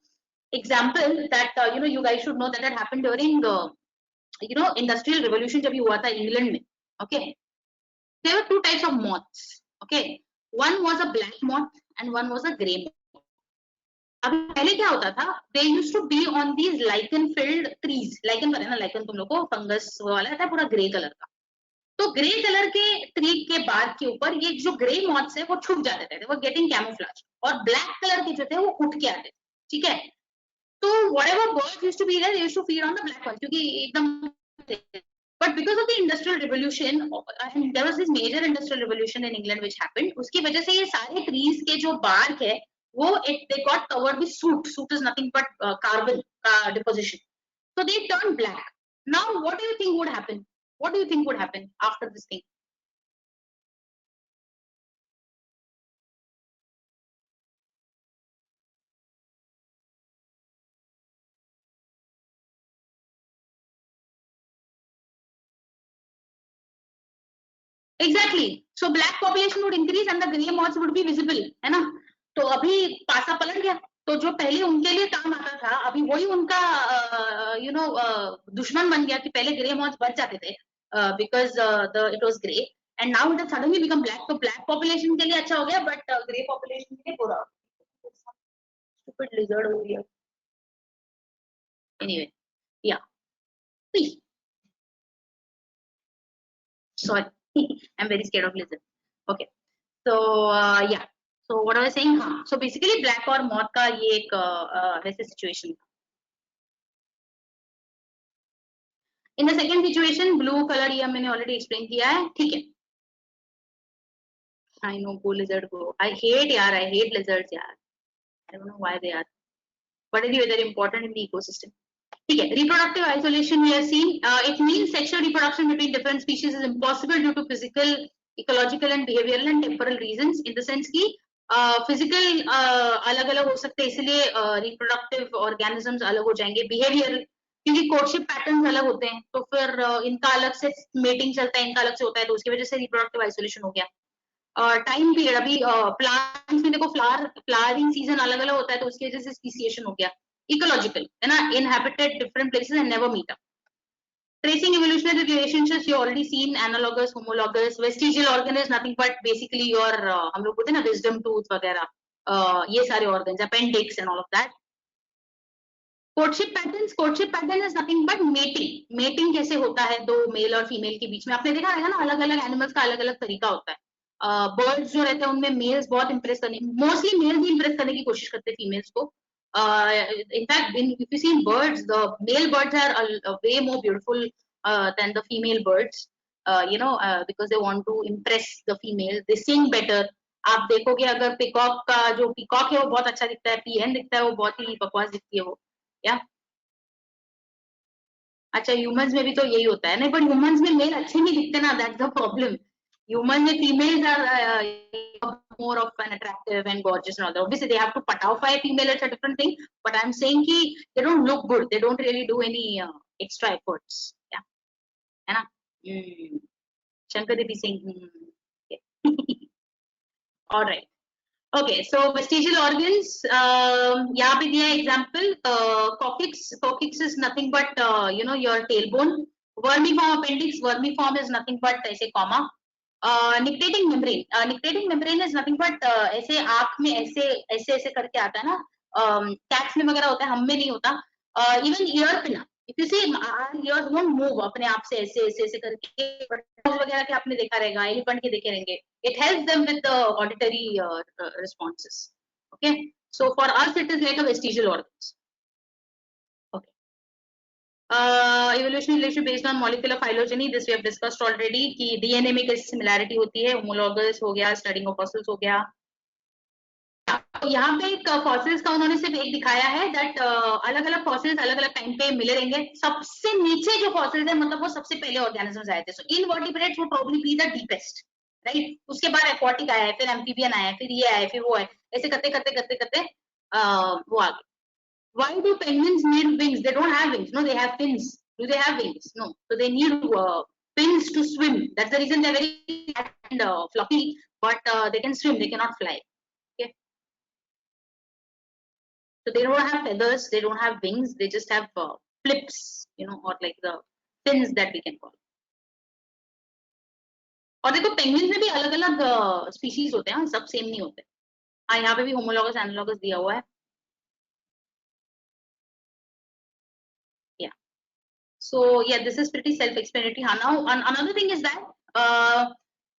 example that you guys should know that had happened during the industrial revolution जब ये हुआ था England में. Okay, there were two types of moths. Okay, one was a black moth and one was a grey moth. अभी पहले क्या होता था, they used to be on these lichen filled trees. lichen पर है ना, lichen तुम लोग को फंगस वाला आता है पूरा ग्रे कलर का. तो ग्रे कलर के ट्री के बाग के ऊपर ये जो ग्रे मॉथ्स है वो छुप जाते थे, वो गेटिंग कैमोफ्लेज. और ब्लैक कलर के जो थे वो उठ के आते थे, ठीक है. तो whatever birds used to be there, they used to feed on the black ones क्योंकि एकदम. But because of the industrial revolution, and there was this major industrial revolution in England which happened, उसकी वजह से ये सारे trees के जो bark है वो they got covered with soot. Soot is nothing but carbon deposition. So they turned black. Now what do you think would happen? What do you think would happen after this thing? Exactly. So black population would increase and the grey moths would be visible, है ना. तो अभी पासा पलट गया. तो जो पहले उनके लिए काम आता था, अभी वही उनका दुश्मन बन गया कि पहले ग्रे मॉथ्स बच जाते थे because it was grey and now it has suddenly become black. तो black population के लिए अच्छा हो गया but grey population के लिए बुरा. Stupid lizard over here. Anyway, yeah. Please. Sorry, I'm very scared of lizard. Okay, so yeah. So what I was saying, so basically black और moth का ये एक वैसे situation. In the second situation, blue color ये मैंने already explain किया है, ठीक है. I know, go lizard go. I hate यार, I hate lizards यार. I don't know why they are. But anyway, they're important in the ecosystem. ठीक है. Reproductive isolation we have seen. It means sexual reproduction between different species is impossible due to physical, ecological and behavioral and temporal reasons. In the sense कि physical अलग अलग हो सकते हैं, इसलिए reproductive organisms अलग हो जाएंगे. बिहेवियर क्योंकि कोर्टशिप पैटर्न्स अलग होते हैं तो फिर इनका अलग से मेटिंग चलता है, इनका अलग से होता है, तो उसकी वजह से रिप्रोडक्टिव आइसोलेशन हो गया. टाइम पीरियड अभी प्लांट्स में देखो फ्लावरिंग सीजन अलग अलग होता है तो उसकी वजह से स्पीसिएशन हो गया. इकोलॉजिकल है ना, inhabited different places and never meet up. Tracing evolutionary relationships you already seen, analogous, homologous. Vestigial organ is nothing but basically your हम लोग बोलते हैं ना wisdom tooth वगैरह, ये सारे organs, appendix and all of that. Courtship pattern is nothing but mating कैसे होता है दो मेल और फीमेल के बीच में. आपने देखा है ना, अलग अलग एनिमल्स का अलग अलग तरीका होता है. बर्ड्स जो रहते हैं उनमें मेल्स बहुत इंप्रेस करने, मोस्टली मेल्स ही इंप्रेस करने की कोशिश करते हैं फीमेल्स को. In fact, if you see birds, the male birds are way more beautiful than the female birds, because they want to impress the female. They sing better. आप देखोगे अगर peacock का जो पिकॉक है वो बहुत अच्छा दिखता है, पीएन दिखता है वो बहुत ही बकवास दिखती है वो. या अच्छा, ह्यूमंस में भी तो यही होता है. नहीं, पर ह्यूमंस में मेल अच्छे नहीं दिखते ना, that's the problem. Humans and females are more of an attractive and gorgeous and all that. Obviously, they have to patafy a female. It's a different thing. But I'm saying कि they don't look good. They don't really do any extra efforts. Yeah, है ना? Shankar Devi saying. Okay. All right. Okay. So vestigial organs. यहाँ पे दिया example. Coccyx is nothing but your tailbone. Vermiform appendix. Vermiform is nothing but ऐसे comma. Nictitating membrane is nothing but ऐसे आंख में ऐसे ऐसे ऐसे करके आता है ना, कैट्स में वगैरह होता है, हम में नहीं होता. इवन ईयर पे ना, if you see years won't move अपने आप से ऐसे ऐसे ऐसे करके, वगैरह के आपने देखा रहेगा, एलिफेंट के देखे रहेंगे. It helps them with the auditory responses. Okay, so for us it is like a vestigial organs. Evolutionary relationship based on molecular phylogeny, this we have discussed already कि DNA में कैसे सिमिलैरिटी होती है. Homologous हो गया, studying of fossils हो गया. तो यहाँ पे एक फॉसिल्स का उन्होंने सिर्फ एक दिखाया है दैट अलग अलग फॉसिल्स अलग अलग टाइम पे मिले रहेंगे. सबसे नीचे जो फॉसिल्स है मतलब वो सबसे पहले ऑर्गेनिजम्स आए थे. So invertebrates would probably be the deepest, right. उसके बाद एक्वाटिक आया है, फिर एम्फीबियन आया है, फिर ये आया, फिर वो है, ऐसे करते करते करते करते वो आ गए. Why do penguins need wings? They don't have wings. No, they have fins. Do they have wings? No. So they need fins to swim. That's the reason they're very fat and fluffy. But they can swim. They cannot fly. Okay. So they don't have feathers. They don't have wings. They just have flips, you know, or like the fins that we can call. और देखो penguin में भी अलग अलग species होते हैं, सब same नहीं होते. हाँ, यहाँ पे भी होमोलॉगस एनालॉगस दिया हुआ है. So yeah, this is pretty self-explanatory. Now, another thing is that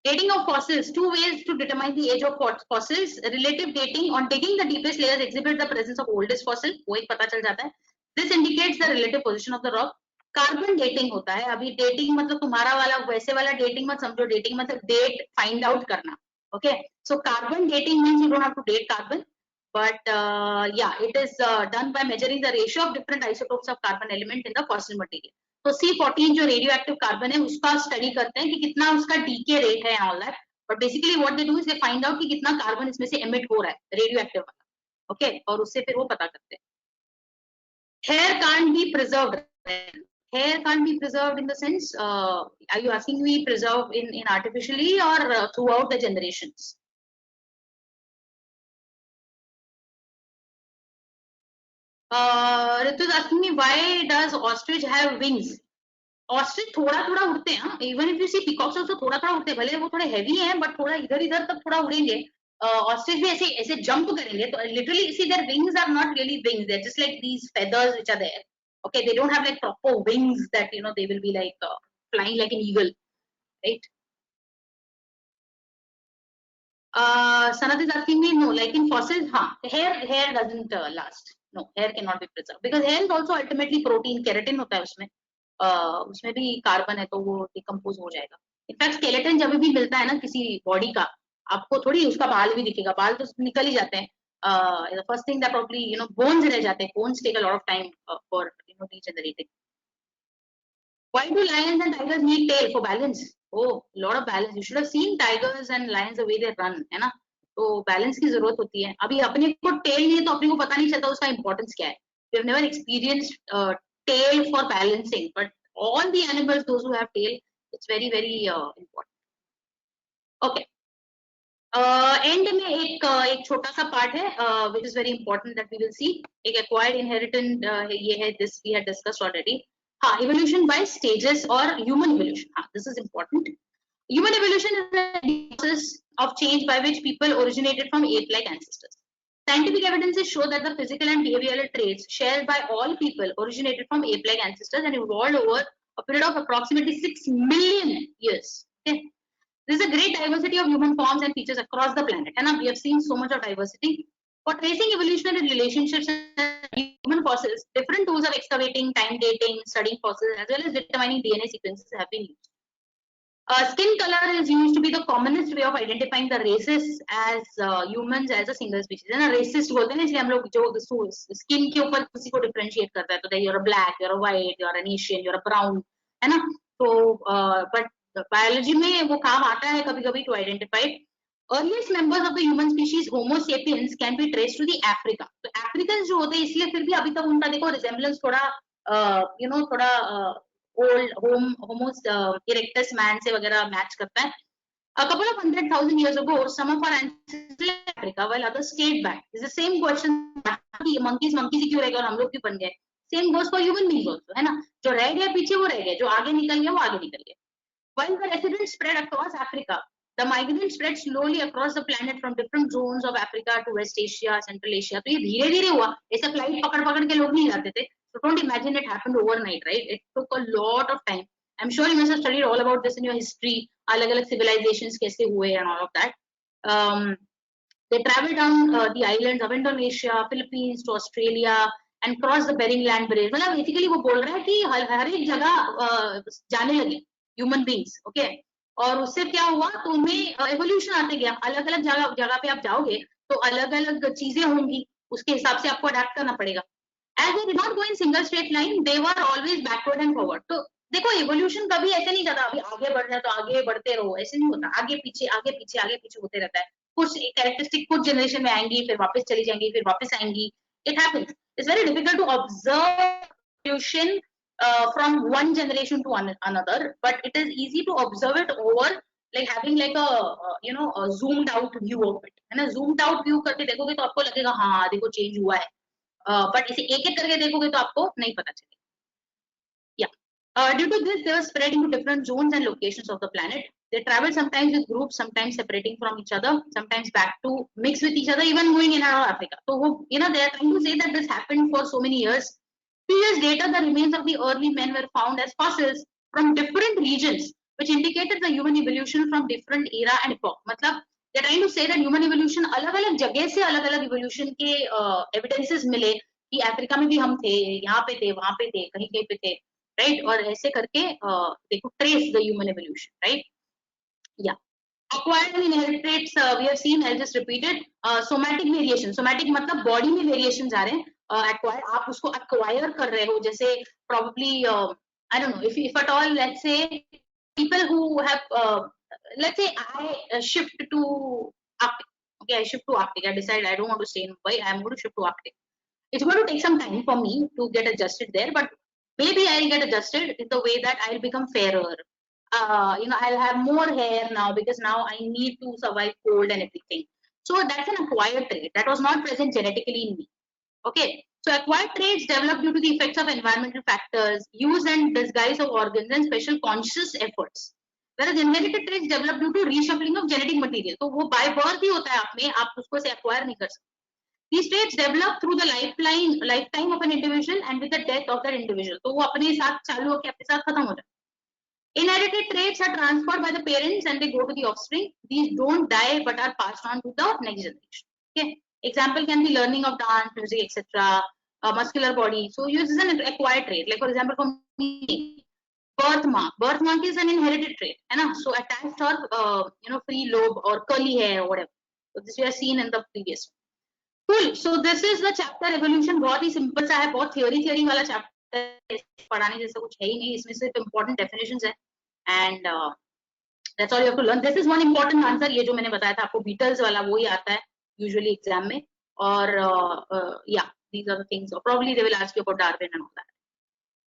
dating of fossils. Two ways to determine the age of fossils. Relative dating. On digging the deepest layers exhibit the presence of oldest fossil. वो एक पता चल जाता है. This indicates the relative position of the rock. Carbon dating होता है. अभी dating मतलब तुम्हारा वाला वैसे वाला डेटिंग मत समझो. डेटिंग मतलब डेट फाइंड आउट करना. Okay, so carbon dating means you don't have to date carbon. But yeah, it is done by measuring the ratio of different isotopes of carbon element in the fossil material. तो C14 जो radio active carbon है उसका study करते हैं कि कितना उसका DK rate है all that. But basically what they do is they find out कि कितना कार्बन इसमें से एमिट हो रहा है रेडियो एक्टिव वाला. ओके, और उससे फिर वो पता करते हैं. Hair can't be preserved. Hair can't be preserved in the sense, are you asking me preserve in artificially or throughout the generations? Ritu is asking me why does ostrich have wings? Ostrich थोड़ा थोड़ा उड़ते हैं. Even if you see peacocks also थोड़ा थोड़ा उड़ते हैं, भले वो थोड़े हेवी हैं बट थोड़ा इधर इधर तक थोड़ा उड़ेंगे. ऑस्ट्रिच भी ऐसे ऐसे जंप करेंगे. तो literally see their wings are not really wings, they are just like these feathers which are there. Okay, they don't have like proper wings that you know they will be like flying like an eagle, right. Sanath is asking me, no, like in fossils, hair doesn't last. No, hair cannot be preserved because hair is also ultimately protein, keratin होता है उसमें. उसमें भी carbon है तो वो decompose हो जाएगा. इनफैक्ट स्केलेटन जब भी मिलता है ना किसी बॉडी का, आपको थोड़ी उसका बाल भी दिखेगा. बाल तो निकल ही जाते हैं. First thing that probably you know bones रह जाते हैं. Bones take a lot of time for you know regenerating. Why do lions and tigers need tail? For balance. Oh, lot of balance. You should have seen tigers and lions the way they run, है ना. तो balance की जरूरत होती है. अभी अपने को टेल नहीं है तो अपने को पता नहीं चलता उसका इंपॉर्टेंस क्या है. We have never experienced tail for balancing, but all the animals, those who have tail, it's very very important. Okay. And में एक छोटा सा पार्ट है which is very important that we will see. एक acquired inheritance ये है, this we had discussed already. Evolution by stages or human evolution. This is important. Human evolution is the process of change by which people originated from ape-like ancestors. Scientific evidences show that the physical and behavioral traits shared by all people originated from ape-like ancestors and evolved over a period of approximately 6 million years. Okay. There is a great diversity of human forms and features across the planet. And we have seen so much of diversity. For tracing evolutionary relationships and human fossils, different tools of excavating, time dating, studying fossils, as well as determining DNA sequences have been used. Skin color is used to be the commonest way of identifying the races as humans as a single species. है ना, racist बोलते हैं ना, इसलिए हम लोग जो skin के ऊपर किसी को differentiate करता है, तो you're a black, you're a white, you're an Asian, you're a brown, है ना. तो but biology में वो काम आता है कभी-कभी to identify. Earliest members of the human species Homo sapiens can be traced to the Africa. तो Africans जो होते हैं इसलिए फिर भी अभी तक उनका देखो resemblance थोड़ा you know थोड़ा old Homo erectus man से वगैरह match करता है. A couple of 100,000 years ago, some of our ancestors left Africa while others stayed back. It's the same question. Monkeys ही क्यों रह गए और हम लोग क्यों बन गए? Same goes for human beings also, है ना. जो रह गए पीछे वो रह गए, जो आगे निकल गए वो आगे निकल गए. While the residents spread across Africa, The migrants spread slowly across the planet from different zones of Africa to West Asia, Central Asia. तो ये धीरे-धीरे हुआ. ऐसे flight पकड़-पकड़ के लोग नहीं जाते थे. So don't imagine it happened overnight, right? It took a lot of time. I'm sure you must have studied all about this in your history. अलग-अलग civilizations कैसे हुए and all of that. They traveled down the islands of Indonesia, Philippines to Australia and crossed the Bering Land Bridge. मतलब basically वो बोल रहा है कि हर एक जगह जाने लगे human beings, okay? और उससे क्या हुआ तो उनमें एवोल्यूशन आते गया. अलग अलग जगह पे आप जाओगे तो अलग अलग चीजें होंगी, उसके हिसाब से आपको अडेप्ट करना पड़ेगा. As they did not go in single straight line, they were always backward and forward. तो देखो एवोल्यूशन कभी ऐसे नहीं जाता अभी आगे बढ़ रहा है तो आगे बढ़ते रहो, ऐसे नहीं होता. आगे पीछे होते रहता है. कुछ कैरेक्टरिस्टिक कुछ जनरेशन में आएंगी, फिर वापस चली जाएंगी, फिर वापस आएंगी. It happens. It's very difficult to observe evolution from one generation to another, but it is easy to observe it over like having like a zoomed out view of it. है ना, zoomed out view करके देखोगे तो आपको लगेगा हाँ देखो change हुआ है, but इसे एक एक करके देखोगे तो आपको नहीं पता चलेगा. Due to this, they were spread into different zones and locations of the planet. They traveled sometimes with groups, sometimes separating from each other, sometimes back to mix with each other, even going in and out of Africa. So, they are trying to say that this happened for so many years. Few years later, the remains of the early men were found as fossils from different regions, which indicated the human evolution from different era and epoch. मतलब they are trying to say that human evolution अलग-अलग जगह से अलग-अलग evolution के evidences मिले कि Africa में भी हम थे, यहाँ पे थे, वहाँ पे थे, कहीं पे थे. Right, और ऐसे करके देखो trace the human evolution, right? Yeah. Acquired and inherited traits we have seen. I'll just repeat it. Somatic variation. Somatic मतलब body में variations आ रहे हैं. Acquire आप उसको acquire कर रहे हो, जैसे probably I don't know if at all, let's say people who have let's say I shift to Arctic. Okay, I shift to Arctic. I decide I don't want to stay in Mumbai. I'm going to shift to Arctic. It's going to take some time for me to get adjusted there, but maybe I'll get adjusted in the way that I'll become fairer. I'll have more hair now because now I need to survive cold and everything. So that's an acquired trait that was not present genetically in me. Okay, so acquired traits develop due to the effects of environmental factors, use and disguise of organs, and special conscious efforts. Whereas inherited traits develop due to reshuffling of genetic material. तो वो by birth ही होता है आप में, आप उसको से acquire नहीं कर सकते. These traits develop through the lifetime of an individual and with the death of that individual. तो वो अपने साथ चालू होकर अपने साथ खत्म हो जाता है. Inherited traits are transferred by the parents and they go to the offspring. These don't die but are passed on to the next generation. Okay. Example can be learning of dance, music, etc. Muscular body. So this is an acquired trait. Like for example, for me, birthmark. Birthmark is an inherited trait. So attached or free lobe or curly hair or whatever. So this we have seen in the previous one. Cool. So this is the chapter evolution. बहुत ही simple सा है, बहुत theory वाला chapter है, पढ़ाने जैसा कुछ है ही नहीं. इसमें सिर्फ important definitions है, and that's all you have to learn. This is one important answer. ये जो मैंने बताया था आपको Beatles वाला वो ही आता है usually exam में. और yeah, these are the things. So probably they will ask you about Darwin and all that.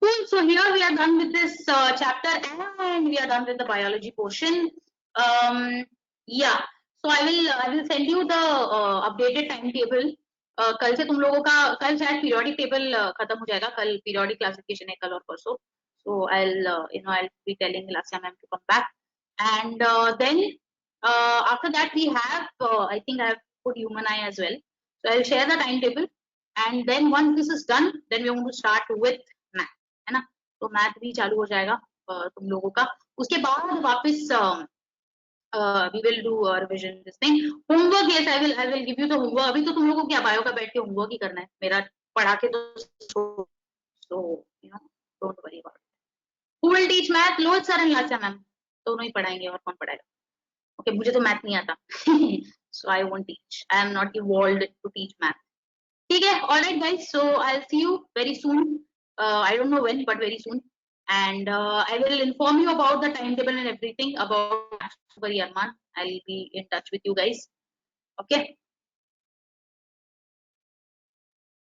Cool. So here we are done with this chapter and we are done with the biology portion. Yeah. So I will send you the updated timetable. कल से तुम लोगों का कल शायद periodic table खत्म हो जाएगा. कल periodic classification है कल और परसों. So I'll be telling Lasya ma'am to come back. And then after that we have I think I have put human eye as well. So I'll share the timetable. And then once this is done, then we are going to start with math. है ना? तो math भी चालू हो जाएगा तुम लोगों का. उसके बाद वापस we will do a revision this thing. Homework, yes, I will give you the homework. अभी तो तुम लोगों को क्या बायो का बैठ के homework ही करना है. मेरा पढ़ा के तो so don't worry about it. Who will teach math? Lohit sir and Lasya ma'am. दोनों ही पढ़ाएंगे और कौन पढ़ाएगा? Okay, मुझे तो math नहीं आता. So I won't teach. I am not evolved to teach math. ठीक है, all right guys. So I'll see you very soon. I don't know when, but very soon. And I will inform you about the timetable and everything about Yarman. I'll be in touch with you guys. Okay.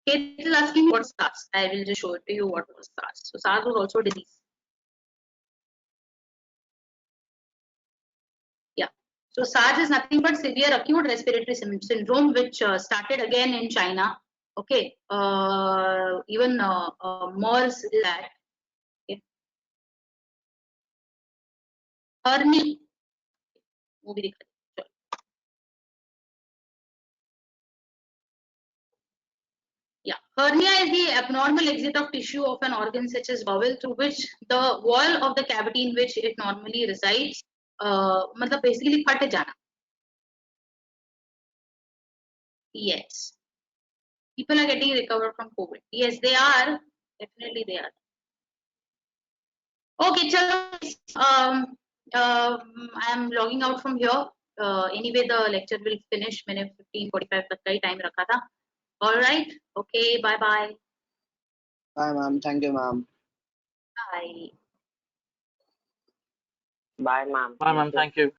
Kate is asking what SARS. I will just show it to you what was SARS. So SARS was also a disease. Yeah. So SARS is nothing but severe acute respiratory syndrome, which started again in China. Okay. Even MERS is that. Okay. Hernia. वो भी दिखा दो। Yeah, hernia is the abnormal exit of tissue of an organ such as bowel through which the wall of the cavity in which it normally resides, मतलब basically फट जाना. Yes, people are getting recovered from COVID. Yes, they are. Definitely they are. Okay, chalo. I am logging out from here. Anyway, the lecture will finish. मैंने 15:45 तक का ही time रखा था. All right. Okay. Bye bye. Bye, ma'am. Thank you, ma'am. Bye. Bye, ma'am. Bye, ma'am. Thank you.